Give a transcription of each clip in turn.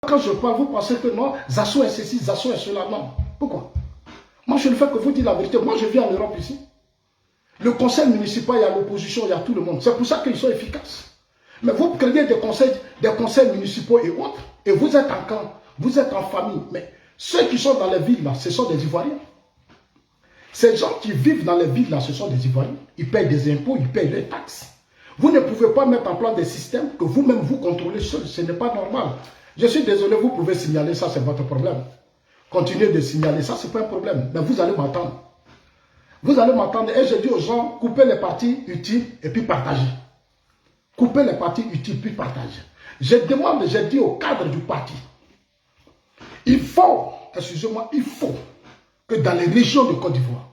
Quand je parle, vous pensez que non, Zasso est ceci, Zasso est cela. Non. Pourquoi? Moi, je ne fais que vous dire la vérité. Moi, je vis en Europe ici. Le conseil municipal, il y a l'opposition, il y a tout le monde. C'est pour ça qu'ils sont efficaces. Mais vous créez des conseils municipaux et autres, et vous êtes en camp, vous êtes en famille. Mais ceux qui sont dans les villes, là, ce sont des Ivoiriens. Ces gens qui vivent dans les villes, là, ce sont des Ivoiriens. Ils payent des impôts, ils payent les taxes. Vous ne pouvez pas mettre en place des systèmes que vous-même vous contrôlez seul. Ce n'est pas normal. Je suis désolé, vous pouvez signaler ça, c'est votre problème. Continuez de signaler ça, ce n'est pas un problème. Mais vous allez m'entendre. Vous allez m'entendre. Et je dis aux gens, coupez les parties utiles et puis partagez. Coupez les parties utiles puis partagez. Je demande, je dis au cadre du parti, il faut, excusez-moi, il faut que dans les régions de Côte d'Ivoire,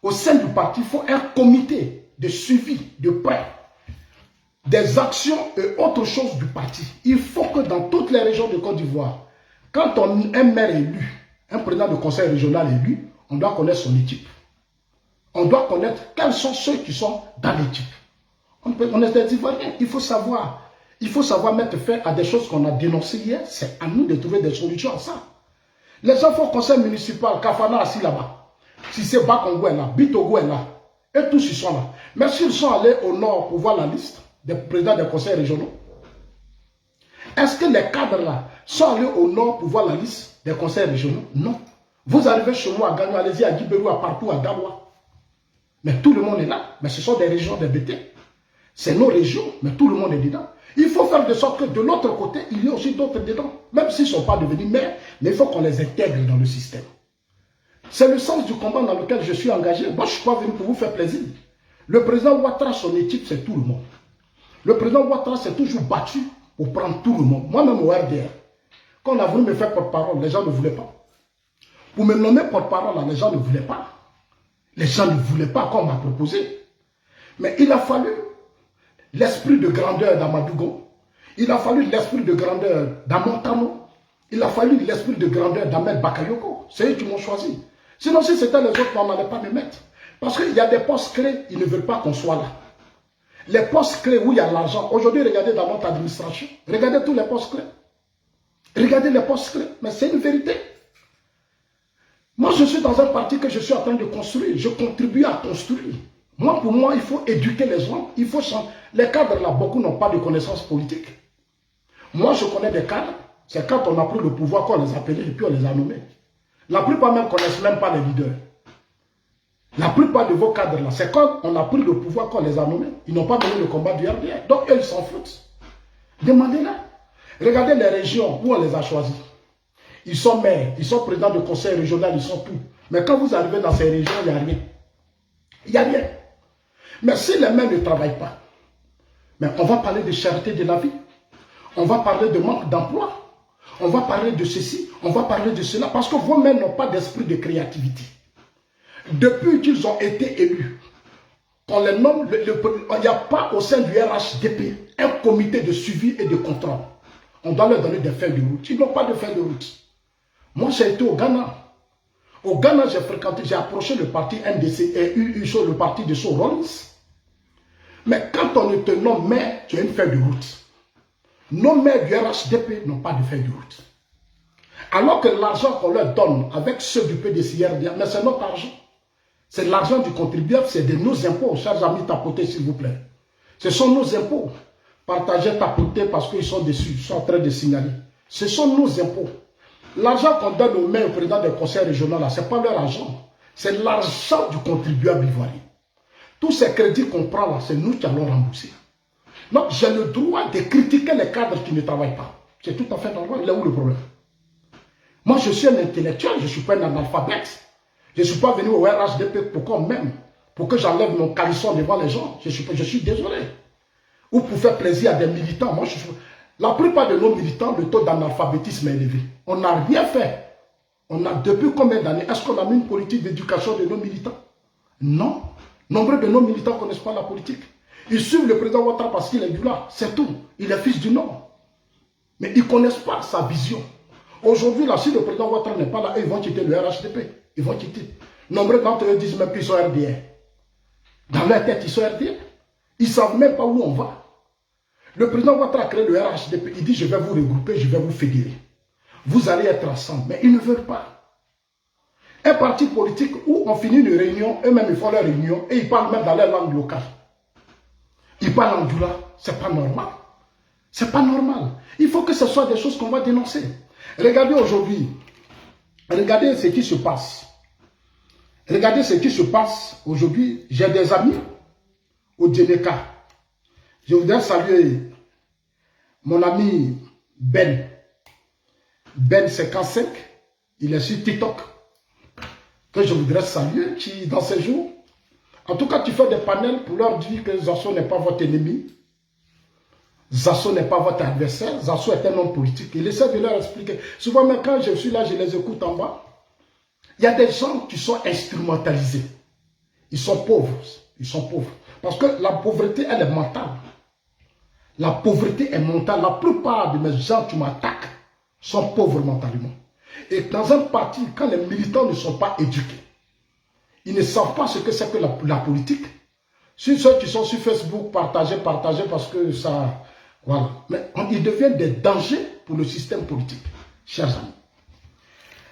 au sein du parti, il faut un comité de suivi de près des actions et autres choses du parti. Il faut que dans toutes les régions de Côte d'Ivoire, quand un maire est élu, un président de conseil régional est élu, on doit connaître son équipe. On doit connaître quels sont ceux qui sont dans l'équipe. On est des Ivoiriens, il faut savoir mettre fin à des choses qu'on a dénoncées hier. C'est à nous de trouver des solutions à ça. Les gens font conseil municipal, Kafana assis là-bas. Si c'est Bakongo est là, Bitogo est là, et tous ils sont là. Mais s'ils sont allés au nord pour voir la liste des présidents des conseils régionaux, est-ce que les cadres là sont allés au nord pour voir la liste des conseils régionaux? Non. Vous arrivez chez moi à Gagnon, allez-y à Guibérou, à partout, à Dawa. Mais tout le monde est là. Mais ce sont des régions de BT. C'est nos régions, mais tout le monde est dedans. Il faut faire de sorte que de l'autre côté, il y ait aussi d'autres dedans. Même s'ils ne sont pas devenus maires, mais il faut qu'on les intègre dans le système. C'est le sens du combat dans lequel je suis engagé. Moi, je ne suis pas venu pour vous faire plaisir. Le président Ouattara, son équipe, c'est tout le monde. Le président Ouattara s'est toujours battu pour prendre tout le monde. Moi-même au RDR, quand on a voulu me faire porte-parole, les gens ne voulaient pas. Pour me nommer porte-parole, les gens ne voulaient pas. Les gens ne voulaient pas qu'on m'a proposé. Mais il a fallu l'esprit de grandeur d'Amadougo. Il a fallu l'esprit de grandeur d'Amontano. Il a fallu l'esprit de grandeur d'Ahmed Bakayoko. C'est eux qui m'ont choisi. Sinon, si c'était les autres, on n'allait pas me mettre. Parce qu'il y a des postes clés, ils ne veulent pas qu'on soit là. Les postes clés où il y a l'argent. Aujourd'hui, regardez dans notre administration. Regardez tous les postes clés. Regardez les postes clés. Mais c'est une vérité. Moi, je suis dans un parti que je suis en train de construire. Je contribue à construire. Moi, pour moi, il faut éduquer les gens. Il faut changer. Les cadres, là, beaucoup n'ont pas de connaissances politiques. Moi, je connais des cadres. C'est quand on a pris le pouvoir qu'on les appelait et puis on les a nommés. La plupart même ne connaissent même pas les leaders. La plupart de vos cadres, là, c'est quand on a pris le pouvoir qu'on les a nommés. Ils n'ont pas mené le combat du RDR. Donc, eux, ils s'en foutent. Demandez-les. Regardez les régions où on les a choisis. Ils sont maires, ils sont présidents de conseil régional, ils sont tout. Mais quand vous arrivez dans ces régions, il n'y a rien. Il n'y a rien. Mais si les maires ne travaillent pas, mais on va parler de cherté de la vie. On va parler de manque d'emploi. On va parler de ceci, on va parler de cela. Parce que vos maires n'ont pas d'esprit de créativité. Depuis qu'ils ont été élus, on les nomme, il n'y a pas au sein du RHDP un comité de suivi et de contrôle. On doit leur donner des feuilles de route. Ils n'ont pas de feuilles de route. Moi, j'ai été au Ghana. Au Ghana, j'ai fréquenté, j'ai approché le parti NDC et le parti de Son Rollins. Mais quand on te nomme maire, tu as une feuille de route. Nos maires du RHDP n'ont pas de feuille de route. Alors que l'argent qu'on leur donne avec ceux du PDCRD, mais c'est notre argent. C'est l'argent du contribuable, c'est de nos impôts. Chers amis, tapotez s'il vous plaît. Ce sont nos impôts. Partagez, tapotez parce qu'ils sont dessus, ils sont en train de signaler. Ce sont nos impôts. L'argent qu'on donne aux maires au président des conseils régionaux, ce n'est pas leur argent. C'est l'argent du contribuable ivoirien. Tous ces crédits qu'on prend là, c'est nous qui allons rembourser. Donc, j'ai le droit de critiquer les cadres qui ne travaillent pas. C'est tout à fait normal. Il est où le problème? Moi, je suis un intellectuel, je ne suis pas un analphabète. Je ne suis pas venu au RHDP pour qu'on m'aime, pour que j'enlève mon caleçon devant les gens. Je suis désolé. Ou pour faire plaisir à des militants. Moi, la plupart de nos militants, le taux d'analphabétisme est élevé. On n'a rien fait. Depuis combien d'années, est-ce qu'on a mis une politique d'éducation de nos militants? Non. Nombre de nos militants ne connaissent pas la politique. Ils suivent le président Ouattara parce qu'il est du là. C'est tout. Il est fils du Nord. Mais ils ne connaissent pas sa vision. Aujourd'hui, là, si le président Ouattara n'est pas là, ils vont quitter le RHDP. Ils vont quitter. Nombre d'entre eux disent même qu'ils sont RDR. Dans leur tête, ils sont RDR. Ils ne savent même pas où on va. Le président Ouattara a créé le RHDP. Il dit, je vais vous regrouper, je vais vous fédérer. vous allez être ensemble. Mais ils ne veulent pas. Un parti politique où on finit une réunion, eux-mêmes ils font leur réunion et ils parlent même dans leur langue locale. Ils parlent en doula, c'est pas normal. C'est pas normal. Il faut que ce soit des choses qu'on va dénoncer. Regardez aujourd'hui, regardez ce qui se passe. Regardez ce qui se passe aujourd'hui. J'ai des amis au Djeneka. Je voudrais saluer mon ami Ben. Ben 55, il est sur TikTok. Que je voudrais saluer, qui dans ces jours, en tout cas tu fais des panels pour leur dire que Zasso n'est pas votre ennemi. Zasso n'est pas votre adversaire. Zasso est un homme politique. Il essaie de leur expliquer. Souvent même quand je suis là, je les écoute en bas. Il y a des gens qui sont instrumentalisés. Ils sont pauvres. Ils sont pauvres. Parce que la pauvreté, elle est mentale. La pauvreté est mentale. La plupart de mes gens qui m'attaquent sont pauvres mentalement. Et dans un parti, quand les militants ne sont pas éduqués, ils ne savent pas ce que c'est que la politique. Si ceux qui sont sur Facebook, partagez parce que ça... Voilà. Mais ils deviennent des dangers pour le système politique, chers amis.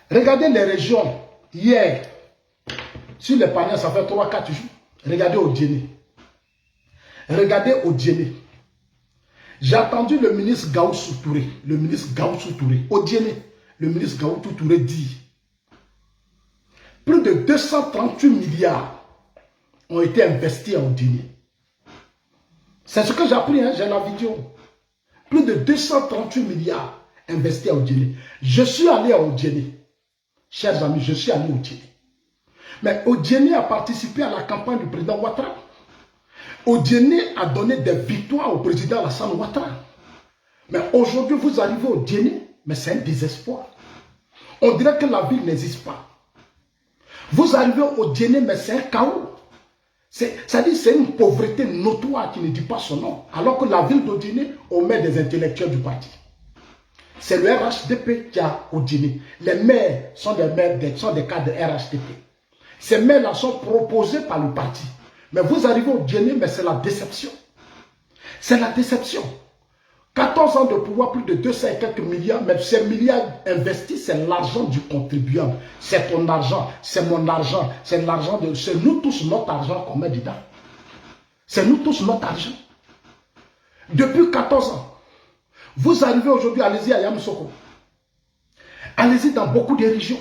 Regardez les régions. Hier, sur les panels, ça fait 3-4 jours. Regardez au Djéné. Regardez au Djéné. J'ai entendu le ministre Gaoussou Touré, au Djéné, le ministre Gaoussou Touré dit plus de 238 milliards ont été investis au Djéné. C'est ce que j'ai appris, hein, j'ai la vidéo. Plus de 238 milliards investis au Djéné. Je suis allé au Djéné. Chers amis, je suis allé au Djéné. Mais Odiéné a participé à la campagne du président Ouattara. Odiéné a donné des victoires au président Alassane Ouattara. Mais aujourd'hui, vous arrivez au Djéné, mais c'est un désespoir. On dirait que la ville n'existe pas. Vous arrivez au Djéné, mais c'est un chaos. C'est-à-dire c'est une pauvreté notoire qui ne dit pas son nom. Alors que la ville d'Odiéné, on met des intellectuels du parti. C'est le RHDP qui a Odiéné. Les maires sont des cadres RHDP. Ces maires-là sont proposés par le parti. Mais vous arrivez au Djéné, mais c'est la déception. C'est la déception. 14 ans de pouvoir, plus de 200 et quelques milliards, mais ces milliards investis, c'est l'argent du contribuable. C'est ton argent, c'est mon argent, c'est l'argent de... C'est nous tous notre argent qu'on met dedans. C'est nous tous notre argent. Depuis 14 ans. Vous arrivez aujourd'hui, allez-y à Yamoussoukro. Allez-y dans beaucoup de régions.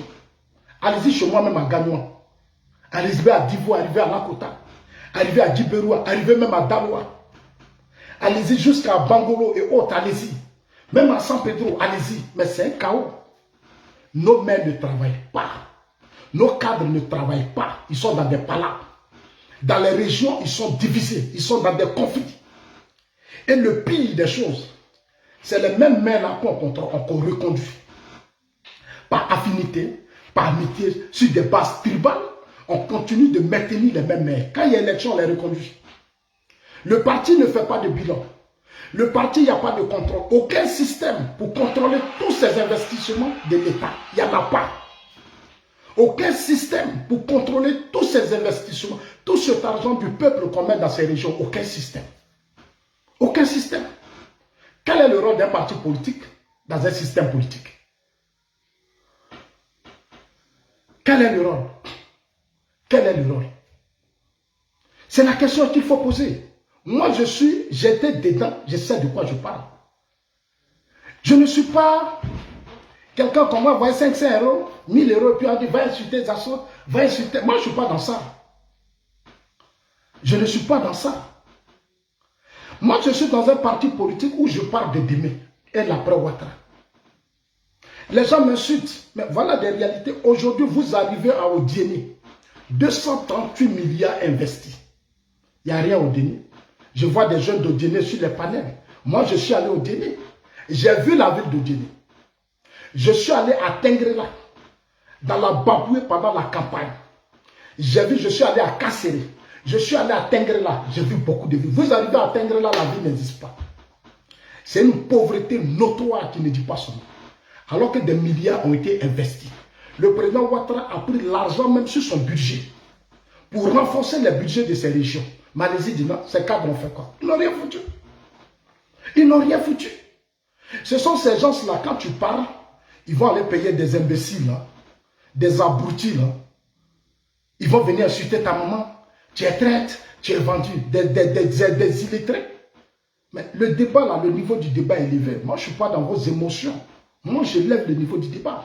Allez-y chez moi même à Gagnon. Allez-y à Divo, arrivez à Lakota. Arrivez à Djiberoua, arrivez même à Dawa. Allez-y jusqu'à Bangolo et autres, allez-y. Même à San Pedro, allez-y. Mais c'est un chaos. Nos maires ne travaillent pas. Nos cadres ne travaillent pas. Ils sont dans des palabres. Dans les régions, ils sont divisés. Ils sont dans des conflits. Et le pire des choses, c'est les mêmes maires-là qu'on reconduit. Par affinité, par amitié, sur des bases tribales, on continue de maintenir les mêmes maires. Quand il y a élection, on les reconduit. Le parti ne fait pas de bilan. Le parti, il n'y a pas de contrôle. Aucun système pour contrôler tous ces investissements de l'État. Il n'y en a pas. Aucun système pour contrôler tous ces investissements, tout cet argent du peuple qu'on met dans ces régions. Aucun système. Aucun système. Quel est le rôle d'un parti politique dans un système politique? Quel est le rôle? Quel est le rôle? C'est la question qu'il faut poser. Moi, j'étais dedans, je sais de quoi je parle. Je ne suis pas quelqu'un qu'on va envoyer 500 €, 1000 €, puis on dit va insulter Zasso, va insulter. Moi, je ne suis pas dans ça. Je ne suis pas dans ça. Moi, je suis dans un parti politique où je parle de demain et l'après Ouattara. Les gens m'insultent, mais voilà des réalités. Aujourd'hui, vous arrivez à Odiéné, 238 milliards investis. Il n'y a rien au Odiéné. Je vois des jeunes d'Odiéné sur les panels. Moi, je suis allé au Odiéné. J'ai vu la ville d'Odiéné. Je suis allé à Tengrela, dans la Baboué pendant la campagne. Je suis allé à Kasséré. Je suis allé à Tengrela. J'ai vu beaucoup de villes. Vous arrivez à Tengrela, la ville n'existe pas. C'est une pauvreté notoire qui ne dit pas son nom. Alors que des milliards ont été investis. Le président Ouattara a pris l'argent même sur son budget pour renforcer les budgets de ces régions. Malaisie dit non, ces cadres ont fait quoi? Ils n'ont rien foutu. Ils n'ont rien foutu. Ce sont ces gens-là, quand tu parles, ils vont aller payer des imbéciles, là, des abrutis. Là. Ils vont venir insulter ta maman. Tu es traite, tu es vendu, des illettrés. Mais le débat, là, le niveau du débat est élevé. Moi, je ne suis pas dans vos émotions. Moi, je lève le niveau du débat.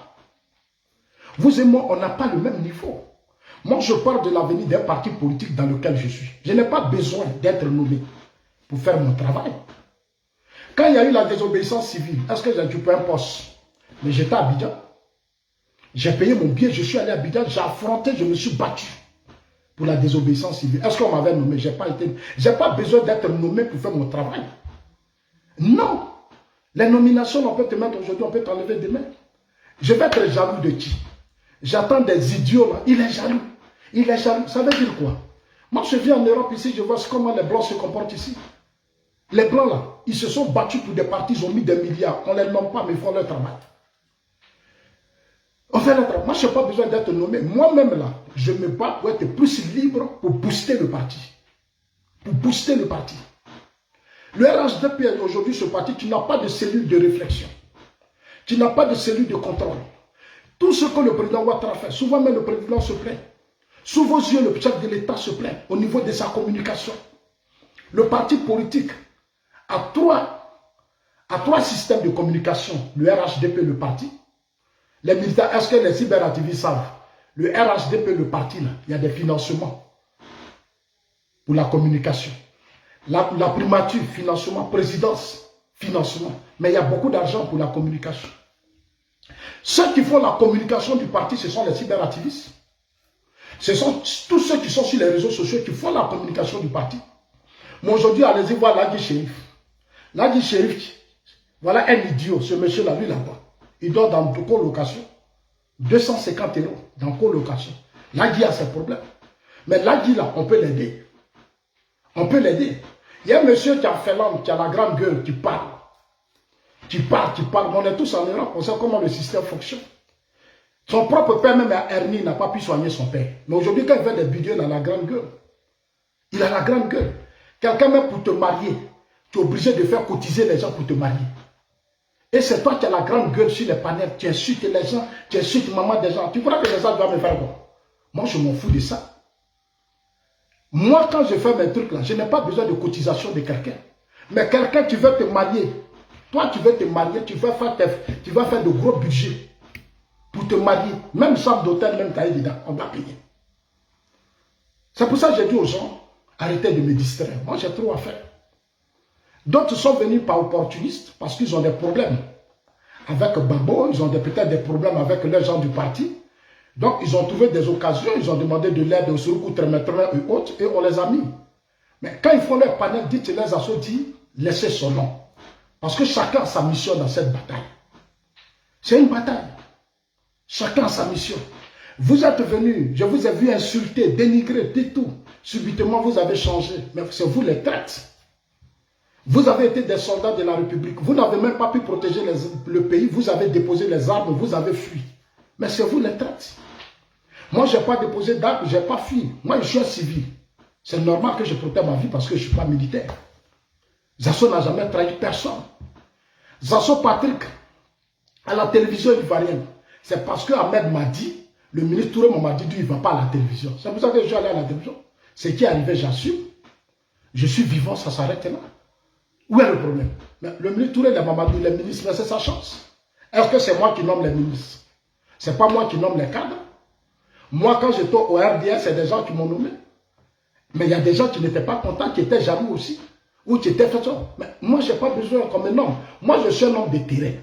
Vous et moi, on n'a pas le même niveau. Moi, je parle de l'avenir d'un parti politique dans lequel je suis. Je n'ai pas besoin d'être nommé pour faire mon travail. Quand il y a eu la désobéissance civile, est-ce que j'ai occupé un poste? Mais j'étais à Abidjan. J'ai payé mon billet, je suis allé à Abidjan, j'ai affronté, je me suis battu pour la désobéissance civile. Est-ce qu'on m'avait nommé? Je n'ai pas besoin d'être nommé pour faire mon travail. Non. Les nominations, on peut te mettre aujourd'hui, on peut t'enlever demain. Je vais être jaloux de qui? J'attends des idiots là. Il est jaloux. Il est jaloux. Ça veut dire quoi? Moi, je vis en Europe ici, je vois comment les Blancs se comportent ici. Les Blancs là, ils se sont battus pour des partis, ils ont mis des milliards. On ne les nomme pas, mais ils font leur travail. On fait leur travail. Moi, je n'ai pas besoin d'être nommé. Moi-même là, je me bats pour être plus libre pour booster le parti. Pour booster le parti. Le RHDP aujourd'hui, ce parti, tu n'as pas de cellule de réflexion. Tu n'as pas de cellule de contrôle. Tout ce que le président Ouattara fait, souvent même le président se plaint. Sous vos yeux, le chef de l'État se plaint au niveau de sa communication. Le parti politique a trois systèmes de communication. Le RHDP, le parti. Les militaires, est-ce que les cyberactivistes savent? Le RHDP, le parti, là, il y a des financements pour la communication. La primature, financement, présidence, financement. Mais il y a beaucoup d'argent pour la communication. Ceux qui font la communication du parti, ce sont les cyberactivistes. Ce sont tous ceux qui sont sur les réseaux sociaux qui font la communication du parti. Mais aujourd'hui, allez-y voir Lagui Chérif. Lagui Chérif, voilà un idiot, ce monsieur-là, lui là-bas. Il dort dans une colocation. 250 € dans colocation. Lagui a ses problèmes. Mais Lagui, là, on peut l'aider. On peut l'aider. Il y a un monsieur qui a fait l'homme, qui a la grande gueule, qui parle. Qui parle. On est tous en Europe, on sait comment le système fonctionne. Son propre père, même à Ernie, n'a pas pu soigner son père. Mais aujourd'hui, quand il fait des vidéos, il a la grande gueule. Il a la grande gueule. Quelqu'un, même pour te marier, tu es obligé de faire cotiser les gens pour te marier. Et c'est toi qui as la grande gueule sur les panels. Tu insultes les gens, tu insultes maman des gens. Tu crois que les gens doivent me faire quoi? Moi, je m'en fous de ça. Moi, quand je fais mes trucs là, je n'ai pas besoin de cotisation de quelqu'un. Mais quelqu'un qui veut te marier, toi, tu veux te marier, tu vas faire de gros budgets pour te marier. Même chambre d'hôtel, même cahier dedans, on va payer. C'est pour ça que j'ai dit aux gens, arrêtez de me distraire. Moi, j'ai trop à faire. D'autres sont venus par opportunistes parce qu'ils ont des problèmes avec Babo, ils ont peut-être des problèmes avec les gens du parti. Donc, ils ont trouvé des occasions, ils ont demandé de l'aide au Suruku Tremetreme et autres, et on les a mis. Mais quand ils font leur panel, dites les assos, dit, laissez son nom. Parce que chacun a sa mission dans cette bataille. C'est une bataille. Chacun a sa mission. Vous êtes venus, je vous ai vu insulter, dénigrer, dit tout. Subitement, vous avez changé. Mais c'est vous les traites. Vous avez été des soldats de la République. Vous n'avez même pas pu protéger le pays. Vous avez déposé les armes, vous avez fui. Mais c'est vous les traites. Moi, je n'ai pas déposé d'armes, je n'ai pas fui. Moi, je suis un civil. C'est normal que je protège ma vie parce que je ne suis pas militaire. Zasso n'a jamais trahi personne. Zasso Patrick, à la télévision ivoirienne, c'est parce que Ahmed m'a dit, le ministre Touré m'a dit, il ne va pas à la télévision. C'est pour ça que je suis allé à la télévision. Ce qui est arrivé, j'assume. Je suis vivant, ça s'arrête là. Où est le problème? Mais le ministre Touré, les ministres, c'est sa chance. Est-ce que c'est moi qui nomme les ministres? Ce n'est pas moi qui nomme les cadres. Moi, quand j'étais au RDS, c'est des gens qui m'ont nommé. Mais il y a des gens qui n'étaient pas contents, qui étaient jaloux aussi. Ou qui étaient façon. Mais moi, je n'ai pas besoin comme un homme. Moi, je suis un homme de terrain.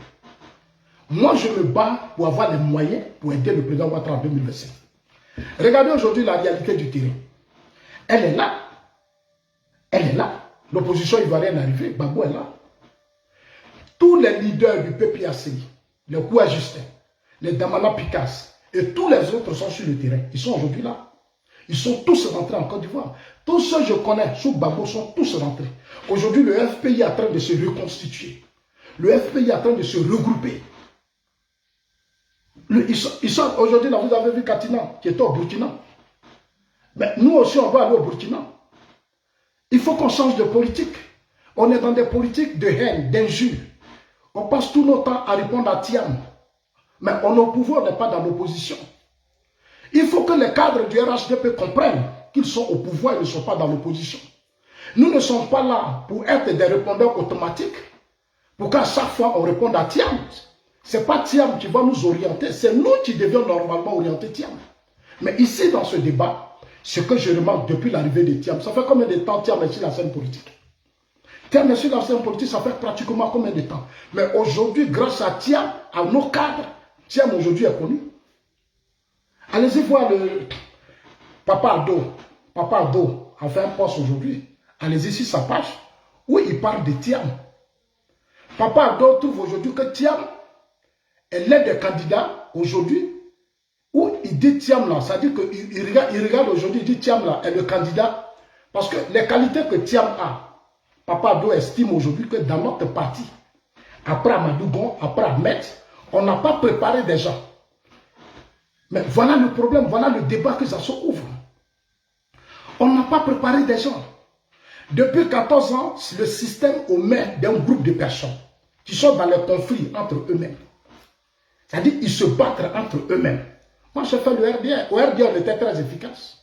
Moi, je me bats pour avoir les moyens pour aider le président Ouattara en 2025. Regardez aujourd'hui la réalité du terrain. Elle est là. Elle est là. L'opposition ivoirienne est arrivée. Gbagbo est là. Tous les leaders du PPAC, les Kouya Justin, les Damana Picasse et tous les autres sont sur le terrain. Ils sont aujourd'hui là. Ils sont tous rentrés en Côte d'Ivoire. Tous ceux que je connais sous Gbagbo sont tous rentrés. Aujourd'hui, le FPI est en train de se reconstituer. Le FPI est en train de se regrouper. Aujourd'hui, là, vous avez vu Katina qui était au Burkina. Mais nous aussi, on va aller au Burkina. Il faut qu'on change de politique. On est dans des politiques de haine, d'injure. On passe tout notre temps à répondre à Tiam. Mais on est au pouvoir, on n'est pas dans l'opposition. Il faut que les cadres du RHDP comprennent qu'ils sont au pouvoir et ne sont pas dans l'opposition. Nous ne sommes pas là pour être des répondeurs automatiques, pour qu'à chaque fois on réponde à Thiam. Ce n'est pas Thiam qui va nous orienter, c'est nous qui devions normalement orienter Thiam. Mais ici, dans ce débat, ce que je remarque depuis l'arrivée de Thiam, ça fait combien de temps Thiam est sur la scène politique? Thiam est sur la scène politique, ça fait pratiquement combien de temps? Mais aujourd'hui, grâce à Thiam, à nos cadres, Thiam aujourd'hui est connu. Allez-y voir le Papa Ado. Papa Ado a fait un post aujourd'hui. Allez-y sur sa page où il parle de Thiam. Papa Ado trouve aujourd'hui que Thiam est l'un des candidats aujourd'hui où il dit Thiam là. C'est-à-dire qu'il regarde aujourd'hui, il dit Thiam là est le candidat. Parce que les qualités que Thiam a, Papa Ado estime aujourd'hui que dans notre parti, après Amadougon, après Ahmed, on n'a pas préparé des gens. Mais voilà le problème, voilà le débat que ça se ouvre. On n'a pas préparé des gens. Depuis 14 ans, le système aux mains d'un groupe de personnes qui sont dans les conflits entre eux-mêmes. C'est-à-dire qu'ils se battent entre eux-mêmes. Moi, j'ai fait le RDR. Au RDR, on était très efficace.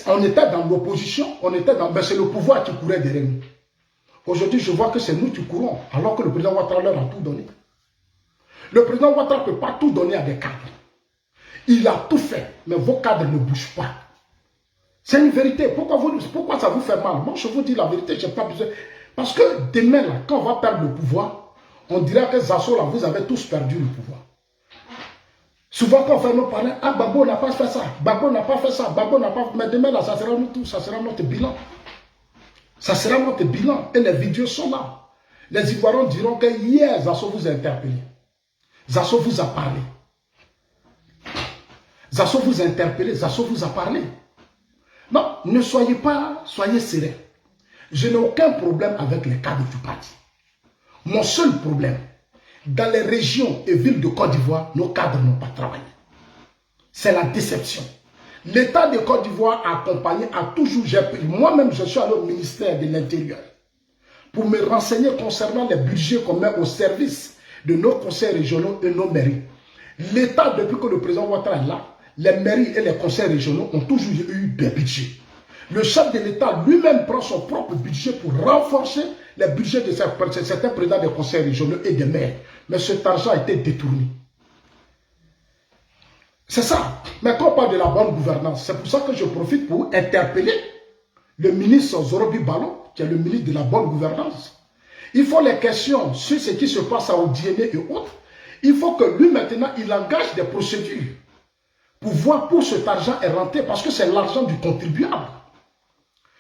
On était dans l'opposition, on était dans... Ben, c'est le pouvoir qui courait derrière nous. Aujourd'hui, je vois que c'est nous qui courons, alors que le président Ouattara leur a tout donné. Le président Ouattara ne peut pas tout donner à des cadres. Il a tout fait, mais vos cadres ne bougent pas. C'est une vérité. Pourquoi ça vous fait mal? Moi, je vous dis la vérité, je n'ai pas besoin. Parce que demain, là, quand on va perdre le pouvoir, on dira que Zasso, là, vous avez tous perdu le pouvoir. Souvent, quand on fait nos parents, ah, Babo n'a pas fait ça, Babo n'a pas fait ça, Babo n'a pas fait... Mais demain, là, ça sera nous tous, ça sera notre bilan. Ça sera notre bilan. Et les vidéos sont là. Les Ivoiriens diront que hier, Zasso vous a interpellé. Zasso vous a parlé. Zasso vous a interpellé, Zasso vous a parlé. Non, ne soyez pas, soyez sereins. Je n'ai aucun problème avec les cadres du parti. Mon seul problème, dans les régions et villes de Côte d'Ivoire, nos cadres n'ont pas travaillé. C'est la déception. L'État de Côte d'Ivoire a accompagné, a toujours... Moi-même, je suis allé au ministère de l'Intérieur pour me renseigner concernant les budgets qu'on met au service de nos conseils régionaux et nos mairies. L'État, depuis que le président Ouattara est là, les mairies et les conseils régionaux ont toujours eu des budgets. Le chef de l'État lui-même prend son propre budget pour renforcer les budgets de certains présidents des conseils régionaux et des maires. Mais cet argent a été détourné. C'est ça. Mais quand on parle de la bonne gouvernance, c'est pour ça que je profite pour interpeller le ministre Zorobi Balo, qui est le ministre de la bonne gouvernance. Il faut les questions sur ce qui se passe à Odiéné et autres. Il faut que lui maintenant, il engage des procédures pour voir pour cet argent est rentré, parce que c'est l'argent du contribuable.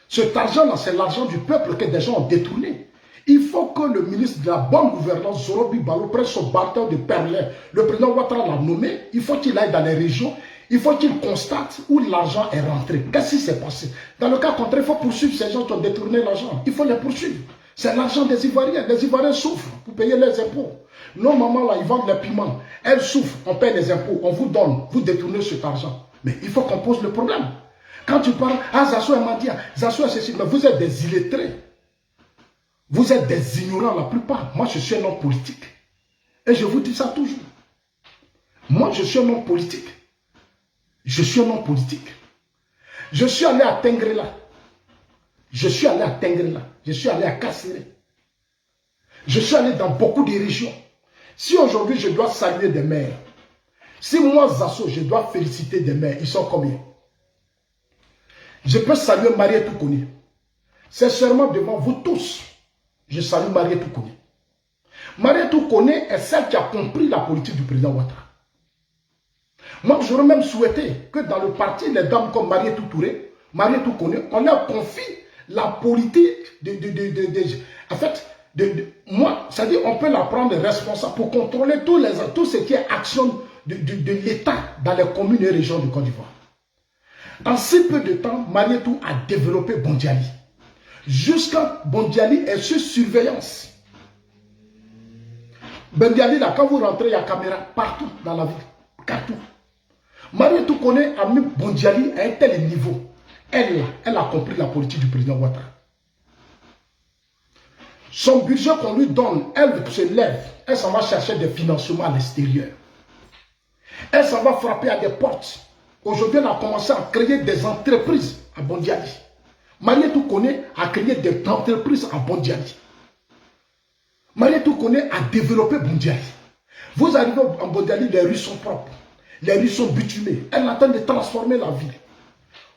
Cet argent-là, c'est l'argent du peuple que des gens ont détourné. Il faut que le ministre de la bonne gouvernance, Zorobi Balo, prenne son bâton de perlin. Le président Ouattara l'a nommé. Il faut qu'il aille dans les régions. Il faut qu'il constate où l'argent est rentré. Qu'est-ce qui s'est passé? Dans le cas contraire, il faut poursuivre ces gens qui ont détourné l'argent. Il faut les poursuivre. C'est l'argent des Ivoiriens. Les Ivoiriens souffrent pour payer les impôts. Nos mamans, là, ils vendent les piments. Elles souffrent, on paye les impôts, on vous donne, vous détournez cet argent. Mais il faut qu'on pose le problème. Quand tu parles, ah, Zasso est Mandia, Zasso est ceci, mais vous êtes des illettrés. Vous êtes des ignorants la plupart. Moi, je suis un homme politique. Et je vous dis ça toujours. Moi, je suis un homme politique. Je suis un homme politique. Je suis allé à Tengrela. Je suis allé à Tengrela. Je suis allé à Kasséré. Je suis allé dans beaucoup de régions. Si aujourd'hui je dois saluer des maires, si moi Zasso je dois féliciter des maires, ils sont combien? Je peux saluer Mariétou Kone. Sincèrement devant vous tous, je salue Mariétou Kone. Mariétou Kone est celle qui a compris la politique du président Ouattara. Moi j'aurais même souhaité que dans le parti, les dames comme Mariétou Touré, Mariétou Kone, on leur confie la politique en fait, moi, c'est-à-dire on peut la prendre responsable pour contrôler tout ce qui est action de l'État dans les communes et régions de Côte d'Ivoire. En si peu de temps, Mariétou a développé Bondiali. Jusqu'à Bondiali est sur surveillance. Bondiali, là, quand vous rentrez, il y a caméra partout dans la ville. Partout. Mariétou Kone a mis Bondiali à un tel niveau. Elle a compris la politique du président Ouattara. Son budget qu'on lui donne, elle se lève, elle s'en va chercher des financements à l'extérieur. Elle s'en va frapper à des portes. Aujourd'hui, elle a commencé à créer des entreprises à Bondiali. Marietou Koné a créé des entreprises à Bondiali. Marietou Koné a développé Bondiali. Vous arrivez en Bondiali, les rues sont propres. Les rues sont bitumées. Elle attend de transformer la ville.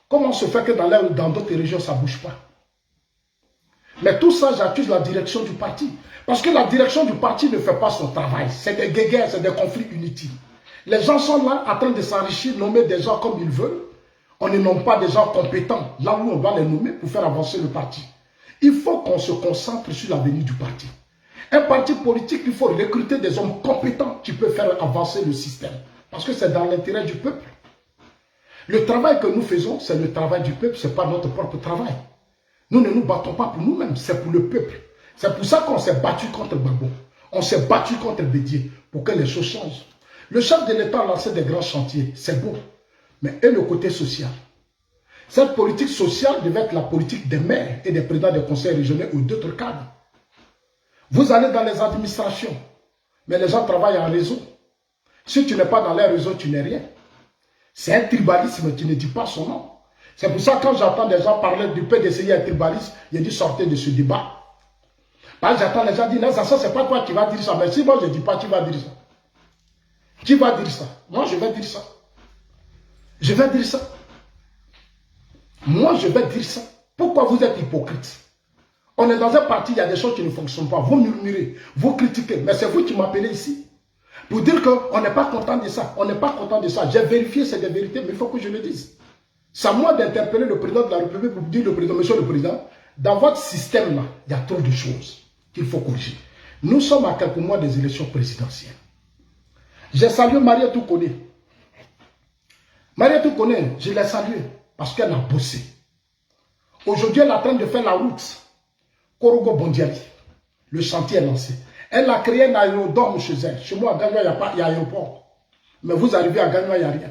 Comment se fait que dans d'autres régions, ça ne bouge pas? Mais tout ça, j'accuse la direction du parti. Parce que la direction du parti ne fait pas son travail. C'est des guéguerres, c'est des conflits inutiles. Les gens sont là en train de s'enrichir, nommer des gens comme ils veulent. On ne nomme pas des gens compétents là où on doit les nommer pour faire avancer le parti. Il faut qu'on se concentre sur l'avenir du parti. Un parti politique, il faut recruter des hommes compétents qui peuvent faire avancer le système. Parce que c'est dans l'intérêt du peuple. Le travail que nous faisons, c'est le travail du peuple, ce n'est pas notre propre travail. Nous ne nous battons pas pour nous-mêmes, c'est pour le peuple. C'est pour ça qu'on s'est battu contre Gbagbo. On s'est battu contre Bédié pour que les choses changent. Le chef de l'État a lancé des grands chantiers, c'est beau. Mais et le côté social? Cette politique sociale devait être la politique des maires et des présidents des conseils régionaux ou d'autres cadres. Vous allez dans les administrations, mais les gens travaillent en réseau. Si tu n'es pas dans les réseaux, tu n'es rien. C'est un tribalisme qui ne dit pas son nom. C'est pour ça que quand j'entends des gens parler du PDCI et tribalisme, il dit sortez de ce débat. Parce que j'entends les gens dire, non, ça c'est pas toi qui vas dire ça. Mais si moi je ne dis pas, qui va dire ça? Qui va dire ça? Moi je vais dire ça. Je vais dire ça. Moi je vais dire ça. Pourquoi vous êtes hypocrite? On est dans un parti, il y a des choses qui ne fonctionnent pas. Vous murmurez, vous critiquez. Mais c'est vous qui m'appelez ici. Pour dire qu'on n'est pas content de ça. On n'est pas content de ça. J'ai vérifié, c'est des vérités, mais il faut que je le dise. C'est à moi d'interpeller le président de la République pour dire, le président, monsieur le président, dans votre système-là, il y a trop de choses qu'il faut corriger. Nous sommes à quelques mois des élections présidentielles. J'ai salué Marietou Koné. Marietou Koné, je l'ai saluée parce qu'elle a bossé. Aujourd'hui, elle est en train de faire la route Korogo Bondiali. Le chantier est lancé. Elle a créé un aérodrome chez elle. Chez moi, à Gagnoa, il y a aéroport. Mais vous arrivez à Gagnoa, il n'y a rien.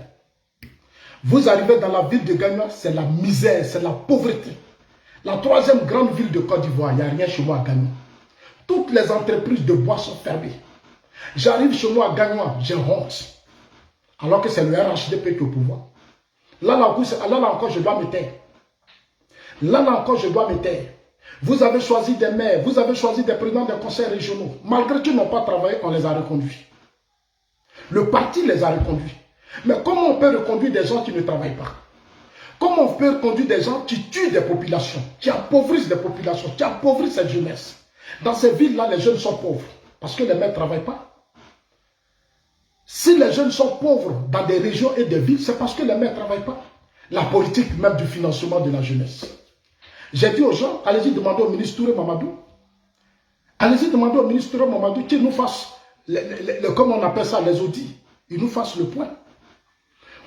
Vous arrivez dans la ville de Gagnoa, c'est la misère, c'est la pauvreté. La troisième grande ville de Côte d'Ivoire, il n'y a rien chez moi à Gagnoa. Toutes les entreprises de bois sont fermées. J'arrive chez moi à Gagnoa, j'ai honte. Alors que c'est le RHDP qui est au pouvoir. Là encore, je dois me taire. Là encore, je dois me taire. Vous avez choisi des maires, vous avez choisi des présidents des conseils régionaux. Malgré qu'ils n'ont pas travaillé, on les a reconduits. Le parti les a reconduits. Mais comment on peut reconduire des gens qui ne travaillent pas? Comment on peut reconduire des gens qui tuent des populations, qui appauvrissent des populations, qui appauvrissent cette jeunesse? Dans ces villes-là, les jeunes sont pauvres parce que les maires ne travaillent pas. Si les jeunes sont pauvres dans des régions et des villes, c'est parce que les maires ne travaillent pas. La politique même du financement de la jeunesse. J'ai dit aux gens, allez-y demander au ministre Touré Mamadou. Allez-y demander au ministre Touré Mamadou qu'il nous fasse, comme on appelle ça, les audits. Il nous fasse le point.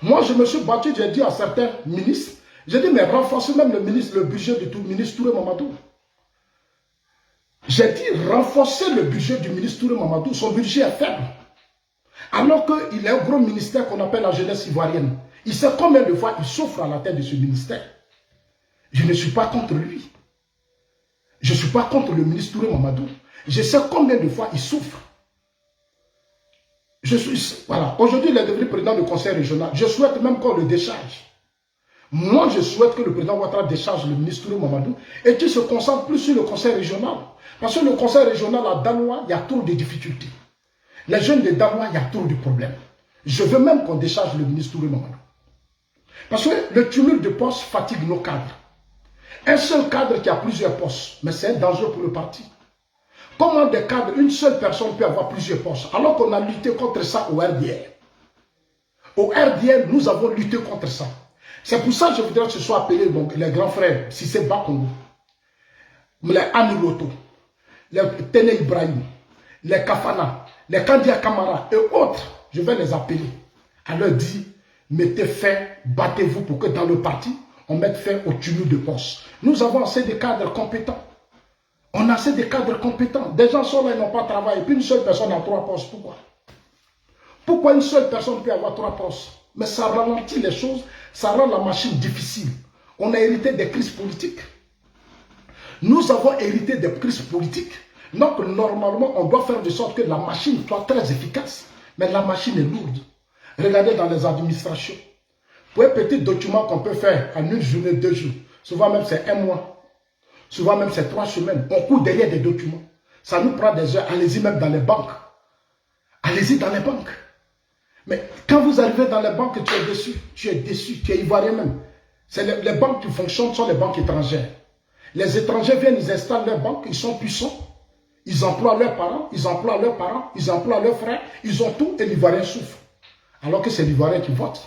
Moi, je me suis battu, j'ai dit à certains ministres, j'ai dit, mais renforcez même le budget du ministre Touré Mamadou. J'ai dit, renforcez le budget du ministre Touré Mamadou. Son budget est faible. Alors qu'il a un gros ministère qu'on appelle la jeunesse ivoirienne. Il sait combien de fois il souffre à la tête de ce ministère. Je ne suis pas contre lui. Je ne suis pas contre le ministre Touré Mamadou. Je sais combien de fois il souffre. Voilà. Aujourd'hui, il est devenu président du conseil régional. Je souhaite même qu'on le décharge. Moi, je souhaite que le président Ouattara décharge le ministre Touré Mamadou et qu'il se concentre plus sur le conseil régional. Parce que le conseil régional à Danois, il y a trop de difficultés. Les jeunes de Danois, il y a trop de problèmes. Je veux même qu'on décharge le ministre Touré Mamadou. Parce que le cumul de postes fatigue nos cadres. Un seul cadre qui a plusieurs postes, mais c'est un danger pour le parti. Comment des cadres, une seule personne peut avoir plusieurs postes, alors qu'on a lutté contre ça au RDR. Au RDR, nous avons lutté contre ça. C'est pour ça que je voudrais que ce soit appelé donc, les grands frères, si c'est Bakongo, les Aniloto, les Tene Ibrahim, les Kafana, les Kandia Kamara et autres, je vais les appeler. À leur dire, mettez fin, battez-vous pour que dans le parti, on mette fin au cumul de postes. Nous avons assez de cadres compétents. On a assez de cadres compétents. Des gens sont là, ils n'ont pas travaillé. Puis une seule personne a 3 postes. Pourquoi? Pourquoi une seule personne peut avoir 3 postes? Mais ça ralentit les choses, ça rend la machine difficile. On a hérité des crises politiques. Nous avons hérité des crises politiques. Donc normalement, on doit faire de sorte que la machine soit très efficace. Mais la machine est lourde. Regardez dans les administrations. Pour un petit document qu'on peut faire en une journée, 2 jours, souvent même c'est 1 mois, souvent même c'est 3 semaines, on court derrière des documents. Ça nous prend des heures. Allez-y même dans les banques. Allez-y dans les banques. Mais quand vous arrivez dans les banques, tu es déçu. Tu es déçu. Tu es ivoirien même. C'est les banques qui fonctionnent sont les banques étrangères. Les étrangers viennent, ils installent leurs banques, ils sont puissants. Ils emploient leurs parents, ils emploient leurs parents, ils emploient leurs frères. Ils ont tout et l'Ivoirien souffre. Alors que c'est l'Ivoirien qui vote.